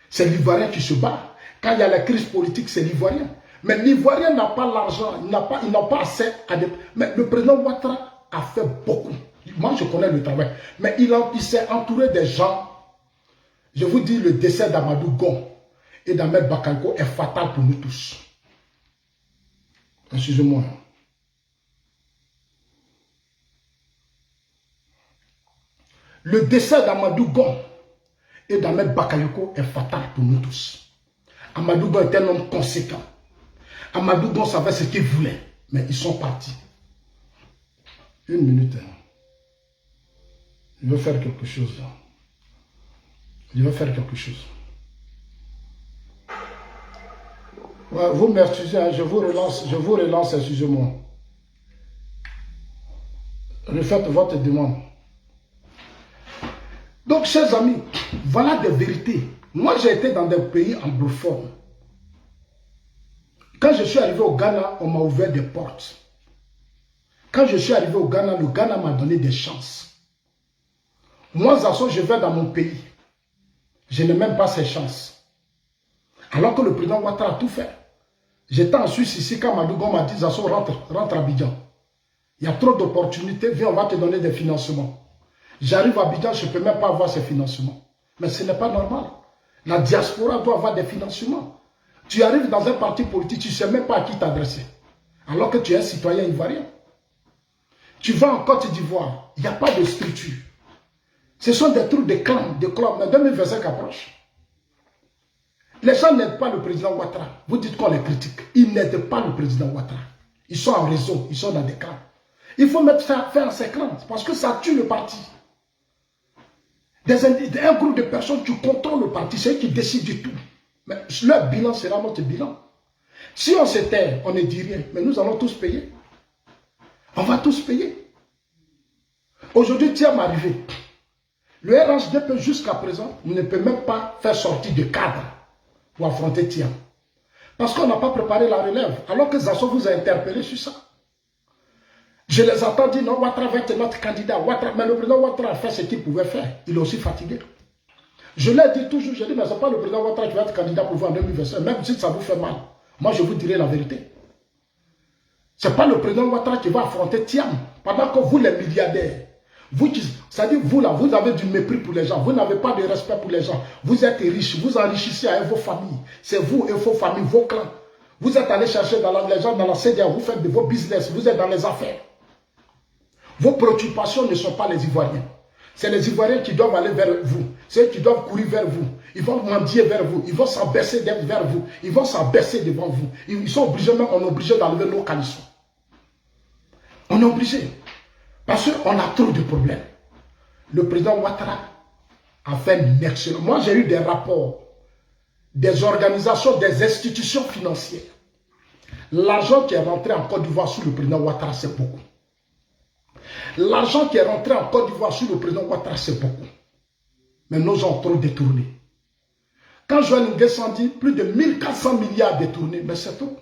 C'est l'Ivoirien qui se bat. Quand il y a la crise politique, c'est l'Ivoirien. Mais l'Ivoirien n'a pas l'argent, il n'a pas assez à des... Mais le président Ouattara a fait beaucoup. Moi, je connais le travail. Mais il s'est entouré des gens. Je vous dis, le décès d'Amadou Gon et d'Ahmed Bakayoko est fatal pour nous tous. Excusez-moi. Le décès d'Amadou Gon et d'Ahmed Bakayoko est fatal pour nous tous. Amadou Gon est un homme conséquent. Amadou Gon savait ce qu'il voulait, mais ils sont partis. 1 minute. Je veux faire quelque chose là. Je veux faire quelque chose. Ouais, vous m'excusez, hein, je vous relance, excusez-moi. Refaites votre demande. Donc, chers amis, voilà des vérités. Moi, j'ai été dans des pays anglophones. Quand je suis arrivé au Ghana, on m'a ouvert des portes. Quand je suis arrivé au Ghana, le Ghana m'a donné des chances. Moi, Zasso, je vais dans mon pays. Je n'ai même pas ces chances. Alors que le président Ouattara a tout fait. J'étais en Suisse ici quand Madougon m'a dit, Zasso, rentre à Abidjan. Il y a trop d'opportunités, viens, on va te donner des financements. J'arrive à Abidjan, je ne peux même pas avoir ces financements. Mais ce n'est pas normal. La diaspora doit avoir des financements. Tu arrives dans un parti politique, tu ne sais même pas à qui t'adresser. Alors que tu es un citoyen ivoirien. Tu vas en Côte d'Ivoire, il n'y a pas de structure. Ce sont des trucs de clans, de clubs. Mais 2025 approche. Les gens n'aident pas le président Ouattara. Vous dites qu'on les critique. Ils n'aident pas le président Ouattara. Ils sont en réseau, ils sont dans des clans. Il faut mettre ça fin à ces clans parce que ça tue le parti. Un groupe de personnes qui contrôlent le parti, c'est eux qui décident du tout. Mais leur bilan sera notre bilan. Si on se tait, on ne dit rien. Mais nous allons tous payer. On va tous payer. Aujourd'hui, Thiam est arrivé. Le RHDP jusqu'à présent ne peut même pas faire sortir de cadre pour affronter Thiam. Parce qu'on n'a pas préparé la relève. Alors que Zasso vous a interpellé sur ça. Je les attends dire non, Ouattara va être notre candidat. Mais le président Ouattara a fait ce qu'il pouvait faire. Il est aussi fatigué. Je l'ai dit toujours, je dis, mais ce n'est pas le président Ouattara qui va être candidat pour vous en 2025. Même si ça vous fait mal. Moi, je vous dirai la vérité. Ce n'est pas le président Ouattara qui va affronter Thiam. Pendant que vous, les milliardaires, c'est-à-dire vous là, vous avez du mépris pour les gens, vous n'avez pas de respect pour les gens, vous êtes riches, vous enrichissez avec vos familles, c'est vous et vos familles, vos clans. Vous êtes allés chercher les gens dans la CDA, vous faites de vos business, vous êtes dans les affaires. Vos préoccupations ne sont pas les Ivoiriens. C'est les Ivoiriens qui doivent aller vers vous, c'est eux qui doivent courir vers vous, ils vont mendier vers vous, ils vont s'abaisser vers vous, ils vont s'abaisser devant vous. Ils sont obligés, même on est obligé d'enlever nos calissons. On est obligé. Parce qu'on a trop de problèmes. Le président Ouattara a fait un excellent. Moi, j'ai eu des rapports des organisations, des institutions financières. L'argent qui est rentré en Côte d'Ivoire sous le président Ouattara, c'est beaucoup. L'argent qui est rentré en Côte d'Ivoire sous le président Ouattara, c'est beaucoup. Mais nos gens ont trop détourné. Quand Joël Nguessan dit plus de 1400 milliards détournés, mais c'est trop.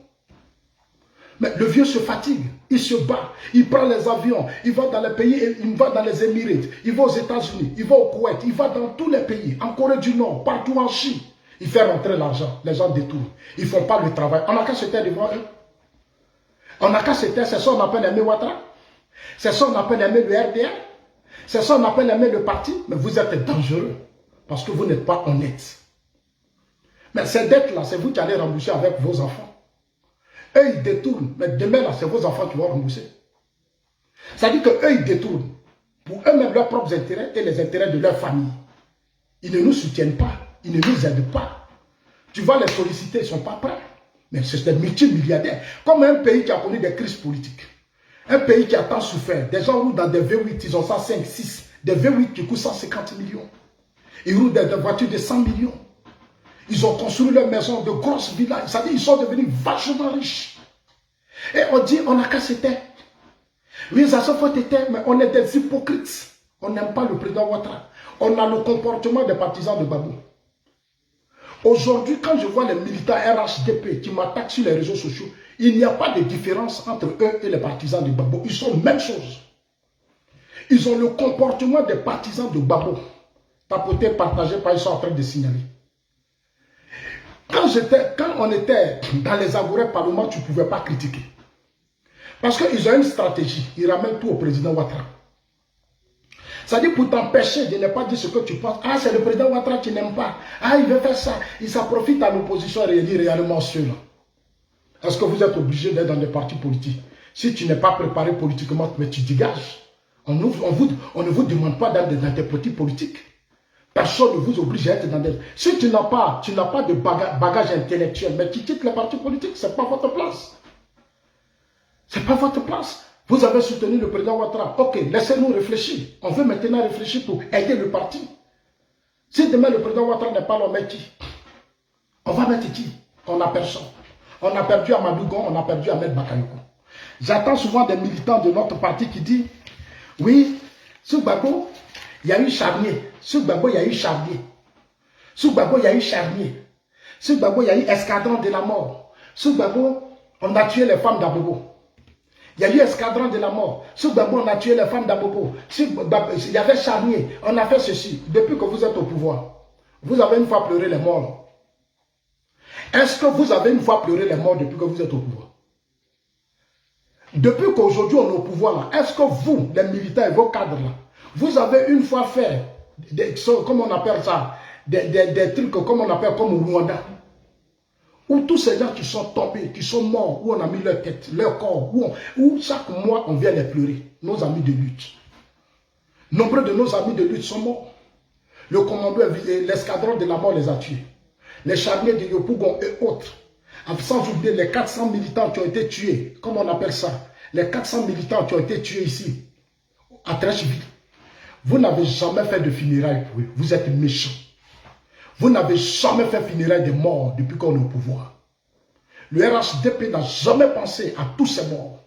Mais le vieux se fatigue, il se bat, il prend les avions, il va dans les pays, il va dans les Émirats, il va aux États-Unis, il va au Koweït, il va dans tous les pays, en Corée du Nord, partout en Chine. Il fait rentrer l'argent, les gens détournent. Ils ne font pas le travail. On n'a qu'à se taire devant eux. On n'a qu'à se taire, c'est ça qu'on appelle aimer Ouattara. C'est ça qu'on appelle aimer le RDR. C'est ça qu'on appelle aimer le parti. Mais vous êtes dangereux parce que vous n'êtes pas honnête. Mais ces dettes-là, c'est vous qui allez rembourser avec vos enfants. Eux, ils détournent. Mais demain, là, c'est vos enfants qui vont rembourser. C'est-à-dire qu'eux, ils détournent pour eux-mêmes leurs propres intérêts et les intérêts de leur famille. Ils ne nous soutiennent pas. Ils ne nous aident pas. Tu vas les solliciter, ils ne sont pas prêts. Mais c'est des multimilliardaires. Comme un pays qui a connu des crises politiques. Un pays qui a tant souffert. Des gens roulent dans des V8, ils ont 105, 6. Des V8 qui coûtent 150 millions. Ils roulent des voitures de 100 millions. Ils ont construit leur maison de grosses villas. C'est-à-dire qu'ils sont devenus vachement riches. Et on dit, on n'a qu'à se taire. Oui, ça se faut te taire, mais on est des hypocrites. On n'aime pas le président Ouattara. On a le comportement des partisans de Gbagbo. Aujourd'hui, quand je vois les militants RHDP qui m'attaquent sur les réseaux sociaux, il n'y a pas de différence entre eux et les partisans de Gbagbo. Ils sont la même chose. Ils ont le comportement des partisans de Gbagbo. Tapoté, partagé, ils sont en train de signaler. Quand on était dans les agourets parlement, tu ne pouvais pas critiquer. Parce qu'ils ont une stratégie. Ils ramènent tout au président Ouattara. C'est-à-dire pour t'empêcher de ne pas dire ce que tu penses. Ah, c'est le président Ouattara qui n'aime pas. Ah, il veut faire ça. Il s'en profite à l'opposition et il dit réellement ceux-là. Est-ce que vous êtes obligé d'être dans des partis politiques? Si tu n'es pas préparé politiquement, mais tu dégages. On ne vous demande pas d'être dans des partis politiques. Personne ne vous oblige à être dans des... Si tu n'as pas de bagage intellectuel, mais tu quittes les partis politiques, ce n'est pas votre place. Ce n'est pas votre place. Vous avez soutenu le président Ouattara. Ok, laissez-nous réfléchir. On veut maintenant réfléchir pour aider le parti. Si demain le président Ouattara n'est pas là, on met qui? On va mettre qui? On n'a personne. On a perdu Amadou Gon, on a perdu Ahmed Bakayoko. J'attends souvent des militants de notre parti qui disent, oui, sous Gbagbo, il y a eu charnier. Sous Gbagbo, il y a eu charnier. Sous Gbagbo, il y a eu charnier. Sous Gbagbo, il y a eu escadron de la mort. Sous Gbagbo, on a tué les femmes d'Abobo. Il y a eu escadron de la mort. Sous Gbagbo, on a tué les femmes d'Abobo. Il y avait charnier. On a fait ceci. Depuis que vous êtes au pouvoir, vous avez une fois pleuré les morts. Est-ce que vous avez une fois pleuré les morts depuis que vous êtes au pouvoir? Depuis qu'aujourd'hui on est au pouvoir, est-ce que vous, les militaires et vos cadres là, vous avez une fois fait, comment on appelle ça, des trucs comme on appelle comme au Rwanda, où tous ces gens qui sont tombés, qui sont morts, où on a mis leur tête, leur corps, où chaque mois on vient les pleurer, nos amis de lutte. Nombreux de nos amis de lutte sont morts. Le commando, l'escadron de la mort les a tués. Les charniers de Yopougon et autres. Sans oublier les 400 militants qui ont été tués, comme on appelle ça. Les 400 militants qui ont été tués ici, à Trècheville. Vous n'avez jamais fait de funérailles pour eux. Vous êtes méchants. Vous n'avez jamais fait funérailles de morts depuis qu'on est au pouvoir. Le RHDP n'a jamais pensé à tous ces morts.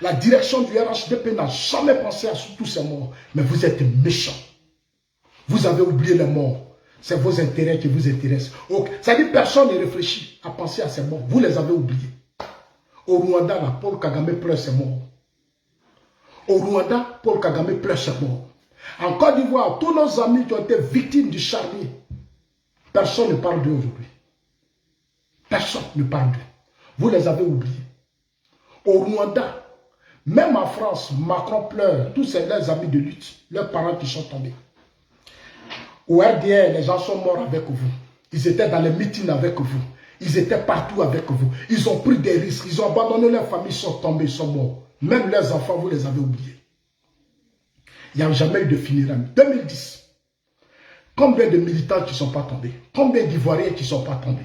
La direction du RHDP n'a jamais pensé à tous ces morts. Mais vous êtes méchants. Vous avez oublié les morts. C'est vos intérêts qui vous intéressent. C'est-à-dire que personne ne réfléchit à penser à ces morts. Vous les avez oubliés. Au Rwanda, là, Paul Kagame pleure ses morts. Au Rwanda, Paul Kagame pleure ses morts. En Côte d'Ivoire, tous nos amis qui ont été victimes du charnier, personne ne parle d'eux aujourd'hui. Personne ne parle d'eux. Vous les avez oubliés. Au Rwanda, même en France, Macron pleure. Tous ses amis de lutte, leurs parents qui sont tombés. Au RDR, les gens sont morts avec vous. Ils étaient dans les meetings avec vous. Ils étaient partout avec vous. Ils ont pris des risques. Ils ont abandonné leur famille, ils sont tombés, ils sont morts. Même leurs enfants, vous les avez oubliés. Il n'y a jamais eu de funérailles. 2010. Combien de militants qui ne sont pas tombés? Combien d'Ivoiriens qui ne sont pas tombés?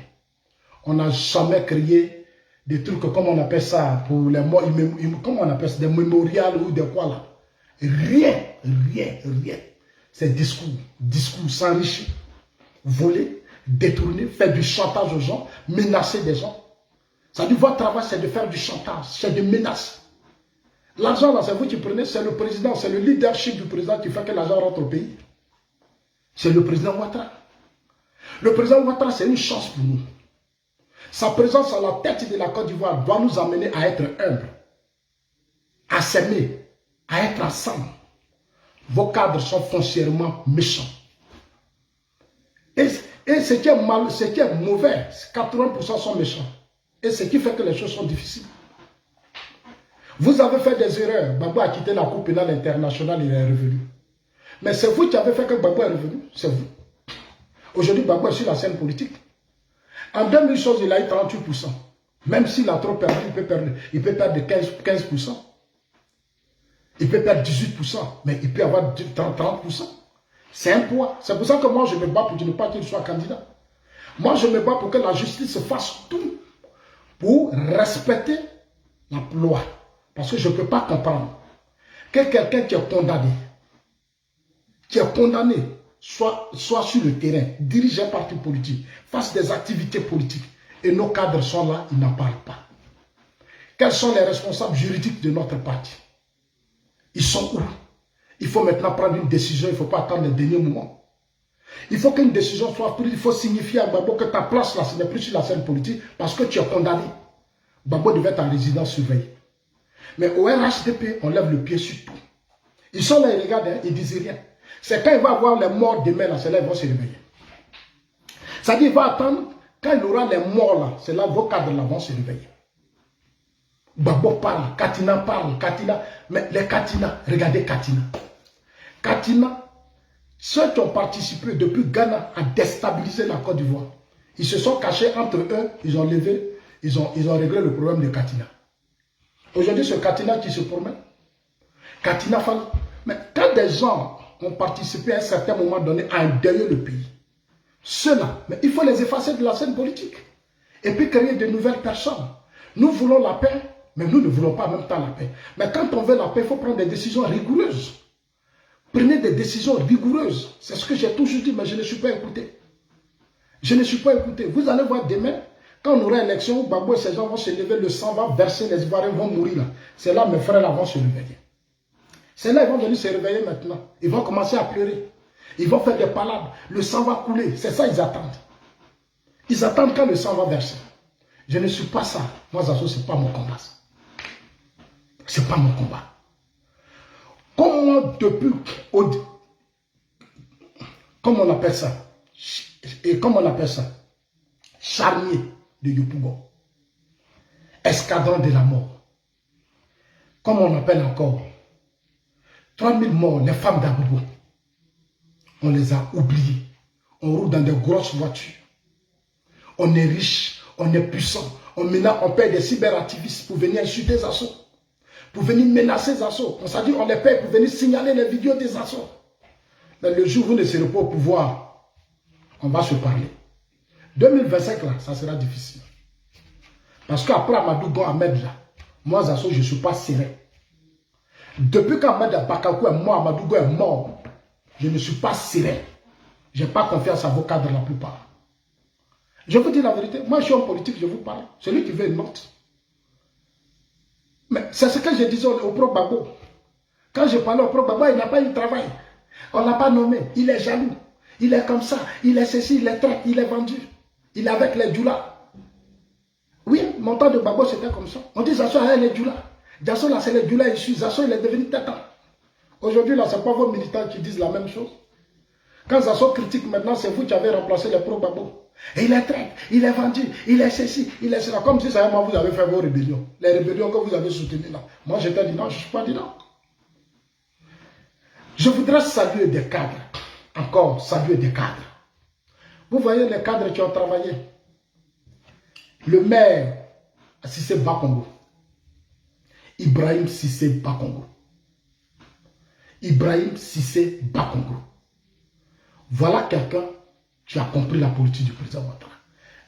On n'a jamais créé des trucs, comme on appelle ça, pour les morts, comment on appelle ça, des mémorials ou des quoi là. Rien, rien, rien. C'est discours s'enrichir, voler, détourner, faire du chantage aux gens, menacer des gens. Ça dit, votre travail, c'est de faire du chantage, c'est de menaces. L'argent, là, c'est vous qui prenez, c'est le président, c'est le leadership du président qui fait que l'argent rentre au pays. C'est le président Ouattara. Le président Ouattara, c'est une chance pour nous. Sa présence à la tête de la Côte d'Ivoire doit nous amener à être humbles, à s'aimer, à être ensemble. Vos cadres sont foncièrement méchants. Et ce qui est mauvais, 80% sont méchants. Et ce qui fait que les choses sont difficiles. Vous avez fait des erreurs. Gbagbo a quitté la Cour pénale internationale, il est revenu. Mais c'est vous qui avez fait que Gbagbo est revenu. C'est vous. Aujourd'hui, Gbagbo est sur la scène politique. En 2011, il a eu 38%. Même s'il a trop perdu, il peut perdre 15%. Il peut perdre 18%, mais il peut avoir 30%. C'est un poids. C'est pour ça que moi, je me bats pour ne pas qu'il soit candidat. Moi, je me bats pour que la justice fasse tout pour respecter la loi. Parce que je ne peux pas comprendre que quelqu'un qui est condamné soit sur le terrain, dirige un parti politique, fasse des activités politiques, et nos cadres sont là, ils n'en parlent pas. Quels sont les responsables juridiques de notre parti? Ils sont où? Il faut maintenant prendre une décision, il ne faut pas attendre le dernier moment. Il faut qu'une décision soit prise, il faut signifier à Gbagbo que ta place là, ce n'est plus sur la scène politique parce que tu es condamné. Gbagbo devait être en résidence surveillée. Mais au RHDP, on lève le pied sur tout. Ils sont là, ils regardent, hein, ils ne disent rien. C'est quand il va avoir les morts demain, là, c'est là qu'ils vont se réveiller. C'est-à-dire qu'il va attendre, quand il aura les morts là, c'est là vos cadres là vont se réveiller. Gbagbo parle, Katina parle, Katina. Mais les Katina, regardez Katina. Katina, ceux qui ont participé depuis Ghana à déstabiliser la Côte d'Ivoire, ils se sont cachés entre eux, ils ont levé, ils ont réglé le problème de Katina. Aujourd'hui, c'est Katina qui se promène. Katina Fall. Mais quand des gens ont participé à un certain moment donné à endeuiller le pays, ceux-là, mais il faut les effacer de la scène politique. Et puis créer de nouvelles personnes. Nous voulons la paix, mais nous ne voulons pas en même temps la paix. Mais quand on veut la paix, il faut prendre des décisions rigoureuses. Prenez des décisions rigoureuses. C'est ce que j'ai toujours dit, mais je ne suis pas écouté. Je ne suis pas écouté. Vous allez voir demain, quand on aura élection, Gbagbo et ces gens vont se lever, le sang va verser, les Ivoiriens vont mourir là. C'est là mes frères là vont se réveiller. C'est là ils vont venir se réveiller maintenant. Ils vont commencer à pleurer. Ils vont faire des palabres. Le sang va couler. C'est ça ils attendent. Ils attendent quand le sang va verser. Je ne suis pas ça. Moi, Zazo, ce n'est pas mon combat. Ce n'est pas mon combat. Comment depuis, comment on appelle ça? Et comment on appelle ça? Charnier de Yopougon. Escadron de la mort. Comment on appelle encore? 3000 morts, les femmes d'Abobo. On les a oubliés. On roule dans des grosses voitures. On est riche, on est puissant. On paie des cyberactivistes pour venir insulter les assauts. Pour venir menacer les assauts. On s'est dit on les paie pour venir signaler les vidéos des assauts. Mais le jour où vous ne serez pas au pouvoir, on va se parler. 2025 là, ça sera difficile. Parce qu'après Amadou Gon Ahmed là, moi Zazo, je ne suis pas serein. Depuis qu'Ahmed Bakakou est mort, Amadou Gon est mort, je ne suis pas serein. Je n'ai pas confiance à vos cadres la plupart. Je vous dis la vérité, moi je suis en politique, je vous parle. Celui qui veut une note. Mais c'est ce que je disais au pro Gbagbo. Quand je parlais au pro Gbagbo, il n'a pas eu de travail. On ne l'a pas nommé, il est jaloux. Il est comme ça, il est ceci, il est traite, il est vendu. Il est avec les djoulas. Oui, mon temps de Gbagbo c'était comme ça. On dit Zazo a les djoulas. Zazo là c'est les djoulas issus. Zazo il est devenu têtant. Aujourd'hui là, ce n'est pas vos militants qui disent la même chose. Quand Zazo critique maintenant, c'est vous qui avez remplacé les pro Gbagbo. Et il est traite, il est vendu, il est ceci, il est cela. Comme si ça vous avez fait vos rébellions. Les rébellions que vous avez soutenues là. Moi j'étais dit non, je ne suis pas dit non. Je voudrais saluer des cadres. Encore saluer des cadres. Vous voyez les cadres qui ont travaillé. Le maire Cissé Bakongo. Ibrahim Cissé Bakongo. Ibrahim Cissé Bakongo. Voilà quelqu'un qui a compris la politique du président Ouattara.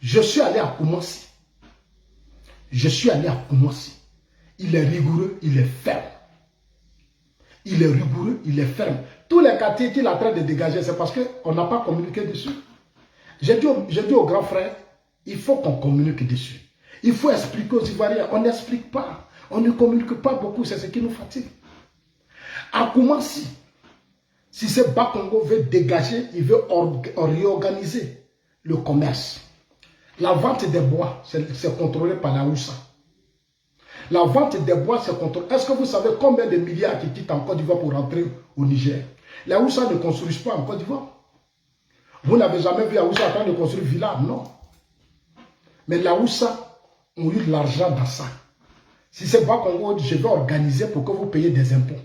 Je suis allé à Koumassi. Je suis allé à Koumassi. Il est rigoureux, il est ferme. Il est rigoureux, il est ferme. Tous les quartiers qu'il est en train de dégager, c'est parce qu'on n'a pas communiqué dessus. J'ai dit aux grands frères, il faut qu'on communique dessus. Il faut expliquer aux Ivoiriens. On n'explique pas. On ne communique pas beaucoup, c'est ce qui nous fatigue. À Koumassi, si ce Bakongo veut dégager, il veut réorganiser le commerce. La vente des bois, c'est contrôlé par la Houssa. La vente des bois, c'est contrôlé. Est-ce que vous savez combien de milliards qui quittent en Côte d'Ivoire pour rentrer au Niger? Les Houssa ne construisent pas en Côte d'Ivoire. Vous n'avez jamais vu la Houssa en train de construire une villa? Non. Mais la Houssa ont eu de l'argent dans ça. Si c'est pas qu'on dit, je vais organiser pour que vous payiez des impôts.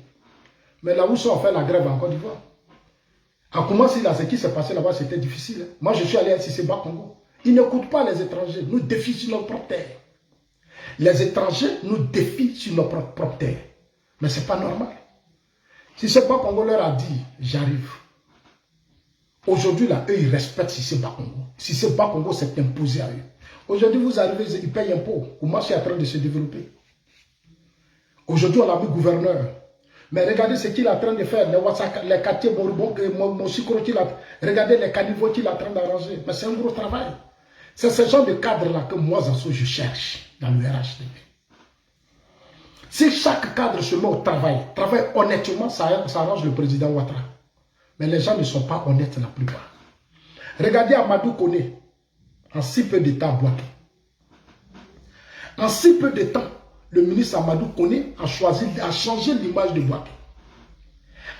Mais la Houssa ont fait la grève en Côte d'Ivoire. À Koumassi, là, ce qui s'est passé là-bas, c'était difficile. Moi, je suis allé à Siseba Congo. Ils n'écoutent pas les étrangers. Nous défient sur notre propre terre. Les étrangers nous défient sur notre propre terre. Mais ce n'est pas normal. Siseba Congo leur a dit, j'arrive. Aujourd'hui, là, eux, ils respectent Siseba Congo. Siseba Congo s'est imposé à eux. Aujourd'hui, vous arrivez, ils payent impôts. Koumassi est en train de se développer. Aujourd'hui, on a mis gouverneur. Mais regardez ce qu'il est en train de faire, les quartiers regardez les caniveaux qu'il est en train d'arranger. Mais c'est un gros travail. C'est ce genre de cadre-là que moi, Zasso, je cherche dans le RHDP. Si chaque cadre se met au travaille honnêtement, ça arrange le président Ouattara. Mais les gens ne sont pas honnêtes la plupart. Regardez Amadou Koné, en si peu de temps à Bouaké. En si peu de temps, le ministre Amadou Koné a changé l'image de Bouaké.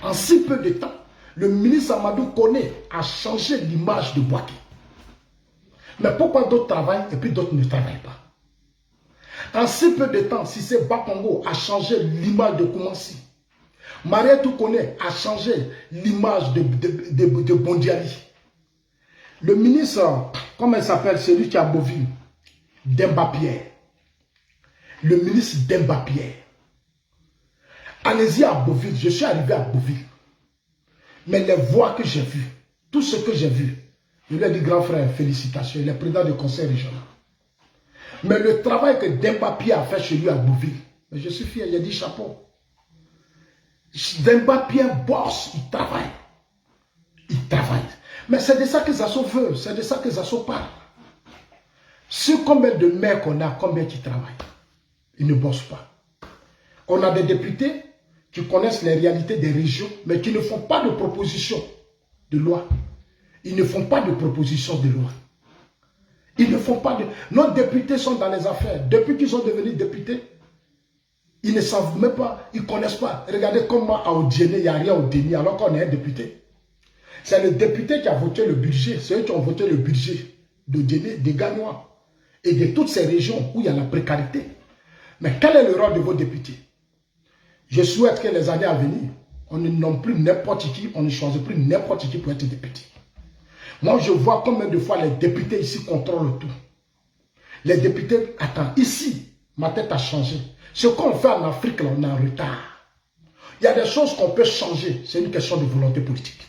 En si peu de temps, le ministre Amadou Koné a changé l'image de Bouaké. Mais pourquoi d'autres travaillent et puis d'autres ne travaillent pas? En si peu de temps, Cissé Bakongo a changé l'image de Koumansi. Mariétou Koné a changé l'image de Bondiali. Le ministre, comment il s'appelle, celui qui a Beauville, Demba Pierre. Le ministre Demba Pierre. Allez-y à Beauville, je suis arrivé à Beauville. Mais les voix que j'ai vues, tout ce que j'ai vu, je lui ai dit, grand frère, félicitations, il est président du conseil régional. Mais le travail que Demba Pierre a fait chez lui à Beauville, je suis fier, il a dit chapeau. Demba Pierre bosse, il travaille. Il travaille. Mais c'est de ça que Zasso veut, c'est de ça que Zasso parle. Sur combien de maires qu'on a, combien qui travaillent? Ils ne bossent pas. On a des députés qui connaissent les réalités des régions, mais qui ne font pas de propositions de loi. Ils ne font pas de propositions de loi. Ils ne font pas de... Nos députés sont dans les affaires. Depuis qu'ils sont devenus députés, ils ne savent même pas, ils ne connaissent pas. Regardez comment à Odiéné, il n'y a rien au Déni, alors qu'on est un député. C'est le député qui a voté le budget, c'est eux qui ont voté le budget d'Odiéné, des Gagnois et de toutes ces régions où il y a la précarité. Mais quel est le rôle de vos députés? Je souhaite que les années à venir, on ne nomme plus n'importe qui, on ne choisit plus n'importe qui pour être député. Moi, je vois combien de fois les députés ici contrôlent tout. Les députés, attends, ici, ma tête a changé. Ce qu'on fait en Afrique, là, on est en retard. Il y a des choses qu'on peut changer, c'est une question de volonté politique.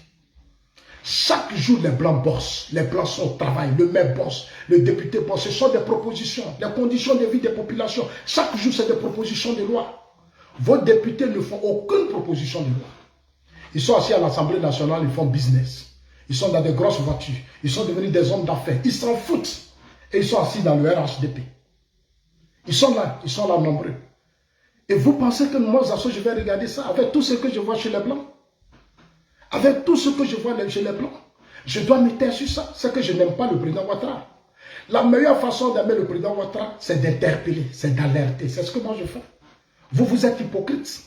Chaque jour, les Blancs bossent, les Blancs sont au travail, le maire bosse, le député bosse. Ce sont des propositions, des conditions de vie des populations. Chaque jour, c'est des propositions de loi. Vos députés ne font aucune proposition de loi. Ils sont assis à l'Assemblée nationale, ils font business. Ils sont dans des grosses voitures. Ils sont devenus des hommes d'affaires. Ils s'en foutent. Et ils sont assis dans le RHDP. Ils sont là nombreux. Et vous pensez que moi, Zasso, je vais regarder ça avec tout ce que je vois chez les Blancs? Avec tout ce que je vois chez les Blancs, je dois me taire sur ça. C'est que je n'aime pas le président Ouattara. La meilleure façon d'aimer le président Ouattara, c'est d'interpeller, c'est d'alerter. C'est ce que moi je fais. Vous êtes hypocrite.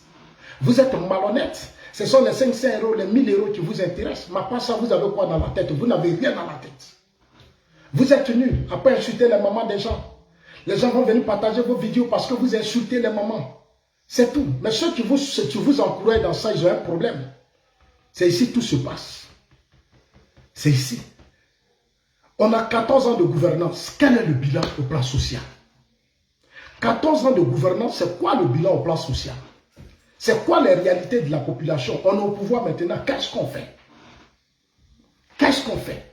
Vous êtes malhonnête. Ce sont les 500 euros, les 1000 euros qui vous intéressent. Mais pas ça, vous avez quoi dans la tête? Vous n'avez rien dans la tête. Vous êtes nuls. Après insulter les mamans des gens. Les gens vont venir partager vos vidéos parce que vous insultez les mamans. C'est tout. Mais ceux qui vous encouragent dans ça, ils ont un problème. C'est ici que tout se passe. C'est ici. On a 14 ans de gouvernance. Quel est le bilan au plan social? 14 ans de gouvernance, c'est quoi le bilan au plan social? C'est quoi les réalités de la population? On est au pouvoir maintenant, qu'est-ce qu'on fait? Qu'est-ce qu'on fait?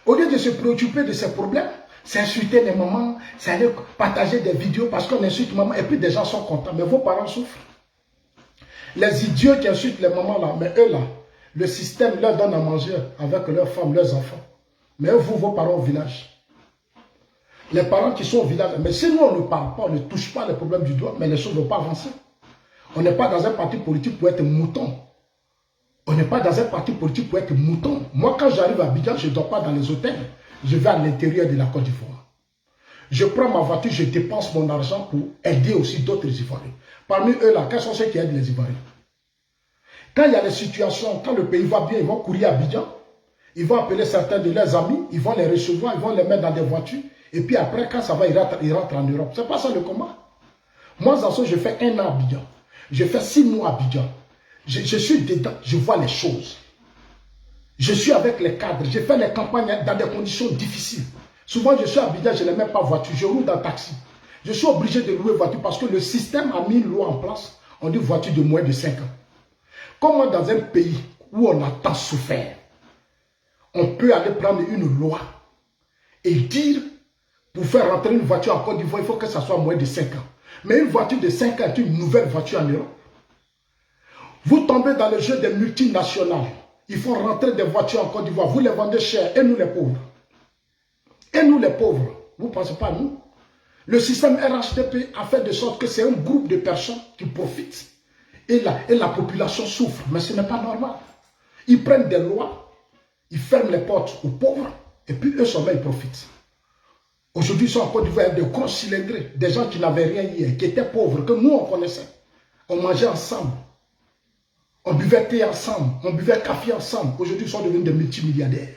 Au lieu de se préoccuper de ces problèmes, c'est insulter les mamans, c'est aller partager des vidéos parce qu'on insulte maman et puis des gens sont contents. Mais vos parents souffrent. Les idiots qui insultent les mamans là, mais eux là, le système leur donne à manger avec leurs femmes, leurs enfants. Mais vous, vos parents au village. Les parents qui sont au village, mais si nous on ne parle pas, on ne touche pas les problèmes du doigt, mais les choses ne vont pas avancer. On n'est pas dans un parti politique pour être mouton. On n'est pas dans un parti politique pour être mouton. Moi, quand j'arrive à Abidjan, je ne dors pas dans les hôtels. Je vais à l'intérieur de la Côte d'Ivoire. Je prends ma voiture, je dépense mon argent pour aider aussi d'autres Ivoiriens. Parmi eux là, quels sont ceux qui aident les Ivoiriens? Quand il y a des situations, quand le pays va bien, ils vont courir à Abidjan. Ils vont appeler certains de leurs amis, ils vont les recevoir, ils vont les mettre dans des voitures. Et puis après, quand ça va, ils rentrent en Europe. C'est pas ça le combat. Moi, Zasso, je fais 1 an à Abidjan. Je fais 6 mois à Abidjan. Je suis dedans, je vois les choses. Je suis avec les cadres, je fais les campagnes dans des conditions difficiles. Souvent, je suis à Abidjan, je n'ai même pas voiture, je roule dans le taxi. Je suis obligé de louer voiture parce que le système a mis une loi en place. On dit voiture de moins de 5 ans. Comment dans un pays où on a tant souffert, on peut aller prendre une loi et dire, pour faire rentrer une voiture en Côte d'Ivoire, il faut que ça soit moins de 5 ans. Mais une voiture de 5 ans est une nouvelle voiture en Europe. Vous tombez dans le jeu des multinationales. Ils font rentrer des voitures en Côte d'Ivoire. Vous les vendez cher. Et nous les pauvres. Et nous les pauvres. Vous ne pensez pas à nous? Le système RHDP a fait de sorte que c'est un groupe de personnes qui profitent. Et la population souffre. Mais ce n'est pas normal. Ils prennent des lois. Ils ferment les portes aux pauvres. Et puis eux seulement ils profitent. Aujourd'hui, ils sont en Côte d'Ivoire avec de grosses cylindrées. Des gens qui n'avaient rien hier, qui étaient pauvres, que nous on connaissait. On mangeait ensemble. On buvait thé ensemble. On buvait café ensemble. Aujourd'hui, ils sont devenus des multimilliardaires.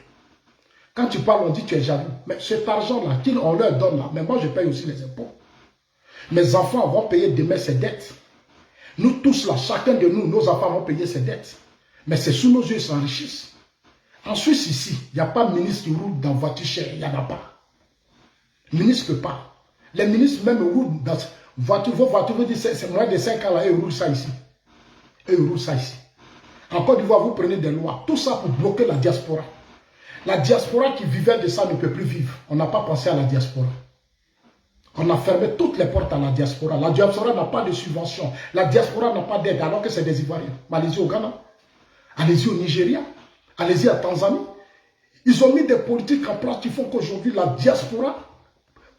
Quand tu parles, on dit que tu es jaloux. Mais cet argent-là, on leur donne là, mais moi je paye aussi les impôts. Mes enfants vont payer demain ces dettes. Nous tous là, chacun de nous, nos enfants vont payer ces dettes. Mais c'est sous nos yeux qu'ils s'enrichissent. En Suisse ici, il n'y a pas de ministre qui roule dans voiture chère, il n'y en a pas. Ministre pas. Les ministres même roulent dans voiture, vos voitures, vous dites c'est moins de 5 ans là, ils roulent ça ici. Ils roulent ça ici. En Côte d'Ivoire, vous prenez des lois. Tout ça pour bloquer la diaspora. La diaspora qui vivait de ça ne peut plus vivre. On n'a pas pensé à la diaspora. On a fermé toutes les portes à la diaspora. La diaspora n'a pas de subvention. La diaspora n'a pas d'aide alors que c'est des Ivoiriens. Allez-y au Ghana. Allez-y au Nigeria. Allez-y à Tanzanie. Ils ont mis des politiques en place qui font qu'aujourd'hui la diaspora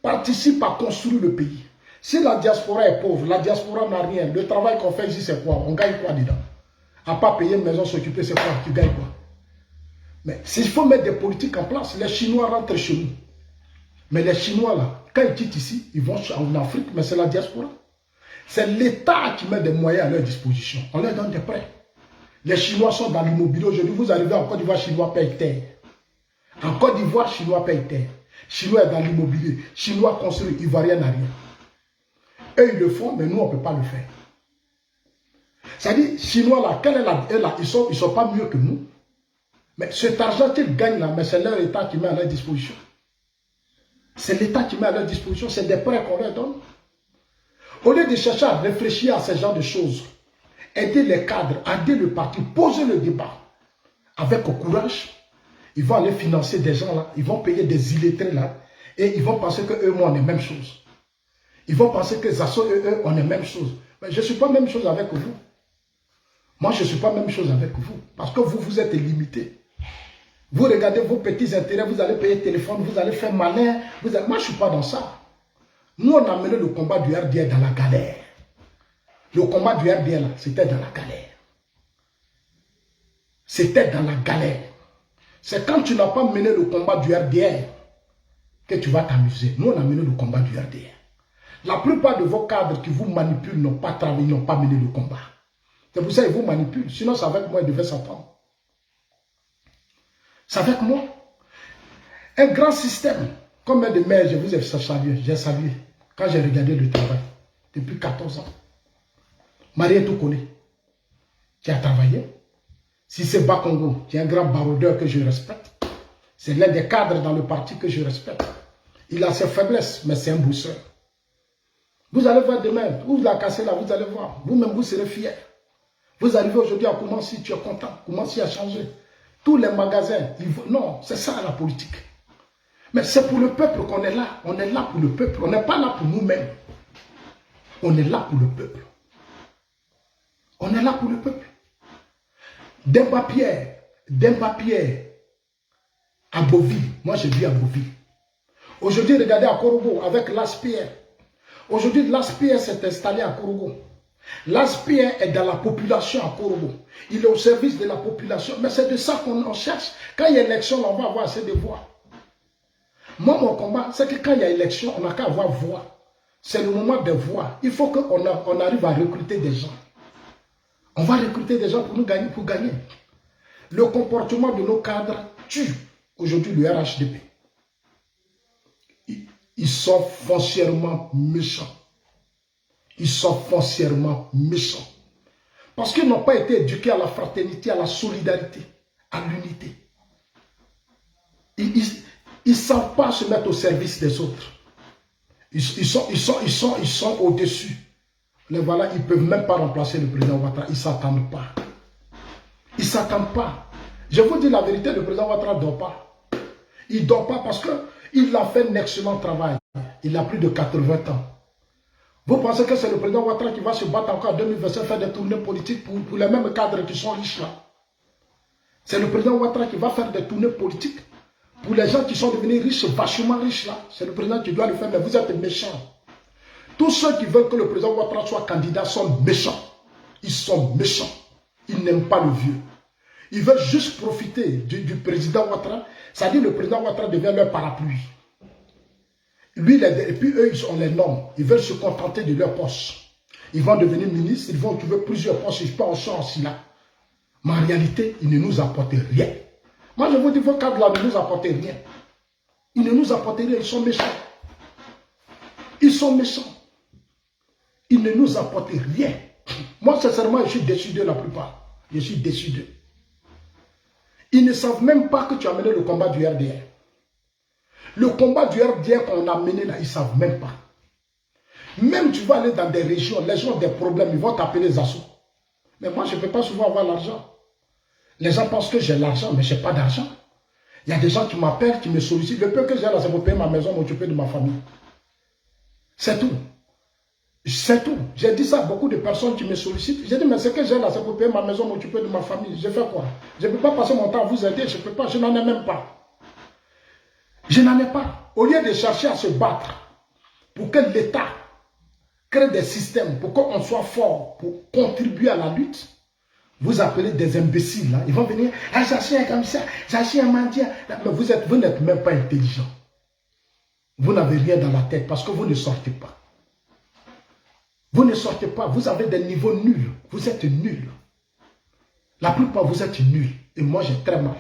participe à construire le pays. Si la diaspora est pauvre, la diaspora n'a rien. Le travail qu'on fait ici, c'est quoi? On gagne quoi dedans? À part payer une maison, s'occuper, c'est quoi? Tu gagnes quoi? Mais s'il faut mettre des politiques en place, les Chinois rentrent chez nous. Mais les Chinois, là, quand ils quittent ici, ils vont en Afrique, mais c'est la diaspora. C'est l'État qui met des moyens à leur disposition. On leur donne des prêts. Les Chinois sont dans l'immobilier. Aujourd'hui, vous arrivez en Côte d'Ivoire, Chinois payent terre. En Côte d'Ivoire, Chinois payent terre. Chinois est dans l'immobilier. Chinois construit, Ivoirien n'a rien. Eux, ils le font, mais nous, on ne peut pas le faire. C'est-à-dire, Chinois, là, quelle est la, ils sont pas mieux que nous. Mais cet argent qu'ils gagnent là, mais c'est leur État qui met à leur disposition. C'est l'État qui met à leur disposition, c'est des prêts qu'on leur donne. Au lieu de chercher à réfléchir à ce genre de choses, aider les cadres, aider le parti, poser le débat avec courage, ils vont aller financer des gens là, ils vont payer des illettrés là, et ils vont penser que eux, moi, on est même chose. Ils vont penser que Zasso, eux, on est même chose. Mais je ne suis pas même chose avec vous. Moi, je ne suis pas même chose avec vous. Parce que vous, vous êtes limité. Vous regardez vos petits intérêts, vous allez payer téléphone, vous allez faire malin. Moi, je ne suis pas dans ça. Nous, on a mené le combat du RDR dans la galère. Le combat du RDR, là, c'était dans la galère. C'était dans la galère. C'est quand tu n'as pas mené le combat du RDR que tu vas t'amuser. Nous, on a mené le combat du RDR. La plupart de vos cadres qui vous manipulent n'ont pas travaillé, n'ont pas mené le combat. C'est pour ça qu'ils vous manipulent. Sinon, c'est avec moi, ils devaient s'entendre. C'est avec moi. Un grand système. Combien de maires je vous ai salué? J'ai salué quand j'ai regardé le travail. Depuis 14 ans. Marie Toukoné, qui a travaillé. Si c'est Bakongo, qui est un grand baroudeur que je respecte. C'est l'un des cadres dans le parti que je respecte. Il a ses faiblesses, mais c'est un bousseur. Vous allez voir demain, vous la cassez là, vous allez voir. Vous-même, vous serez fiers. Vous arrivez aujourd'hui à Koumassi, tu es content. Koumassi a changé. Tous les magasins, non, c'est ça la politique. Mais c'est pour le peuple qu'on est là. On est là pour le peuple. On n'est pas là pour nous-mêmes. On est là pour le peuple. On est là pour le peuple. Demba Pierre, à Beauville. Moi, je vis à Beauville. Aujourd'hui, regardez à Korogo avec l'ASPR. Aujourd'hui, l'ASPR s'est installé à Korogo. L'ASPR est dans la population à Korogo. Il est au service de la population. Mais c'est de ça qu'on cherche. Quand il y a élection, on va avoir assez de voix. Moi, mon combat, c'est que quand il y a élection, on n'a qu'à avoir voix. C'est le moment des voix. Il faut qu'on arrive à recruter des gens. On va recruter des gens pour nous gagner, pour gagner. Le comportement de nos cadres tue aujourd'hui le RHDP. Ils sont foncièrement méchants. Ils sont foncièrement méchants. Parce qu'ils n'ont pas été éduqués à la fraternité, à la solidarité, à l'unité. Ils ne savent pas se mettre au service des autres. Ils sont au-dessus. Les voilà, ils ne peuvent même pas remplacer le président Ouattara. Ils ne s'attendent pas. Ils ne s'attendent pas. Je vous dis la vérité, le président Ouattara ne dort pas. Il ne dort pas parce qu'il a fait un excellent travail. Il a plus de 80 ans. Vous pensez que c'est le président Ouattara qui va se battre encore en 2025, faire des tournées politiques pour les mêmes cadres qui sont riches là? C'est le président Ouattara qui va faire des tournées politiques pour les gens qui sont devenus riches, vachement riches là. C'est le président qui doit le faire, mais vous êtes méchants. Tous ceux qui veulent que le président Ouattara soit candidat sont méchants. Ils sont méchants. Ils n'aiment pas le vieux. Ils veulent juste profiter du président Ouattara. C'est-à-dire le président Ouattara devient leur parapluie. Lui, et puis eux, on les nomme. Ils veulent se contenter de leur poste. Ils vont devenir ministres, ils vont occuper plusieurs postes, je ne sais pas en chance là. Mais en réalité, ils ne nous apportent rien. Moi, je vous dis, vos cadres là ne nous apportent rien. Ils ne nous apportent rien, ils sont méchants. Ils sont méchants. Ils ne nous apportent rien. Moi, sincèrement, je suis déçu de la plupart. Je suis déçu d'eux. Ils ne savent même pas que tu as mené le combat du RDR. Le combat du RDR qu'on a mené là, ils ne savent même pas. Même tu vas aller dans des régions, les gens ont des problèmes, ils vont t'appeler les assauts. Mais moi, je ne peux pas souvent avoir l'argent. Les gens pensent que j'ai l'argent, mais je n'ai pas d'argent. Il y a des gens qui m'appellent, qui me sollicitent. Le peu que j'ai là, c'est pour payer ma maison, m'occuper de ma famille. C'est tout. C'est tout. J'ai dit ça à beaucoup de personnes qui me sollicitent. J'ai dit, mais ce que j'ai là, c'est pour payer ma maison, m'occuper de ma famille. Je fais quoi? Je ne peux pas passer mon temps à vous aider. Je ne peux pas. Je n'en ai même pas. Je n'en ai pas. Au lieu de chercher à se battre pour que l'État crée des systèmes, pour qu'on soit fort, pour contribuer à la lutte, vous appelez des imbéciles. Là. Ils vont venir, ah, j'achète un comme ça, j'achète un mendiant. Mais vous n'êtes même pas intelligent. Vous n'avez rien dans la tête parce que vous ne sortez pas. Vous ne sortez pas, vous avez des niveaux nuls. Vous êtes nuls. La plupart, vous êtes nuls. Et moi, j'ai très mal.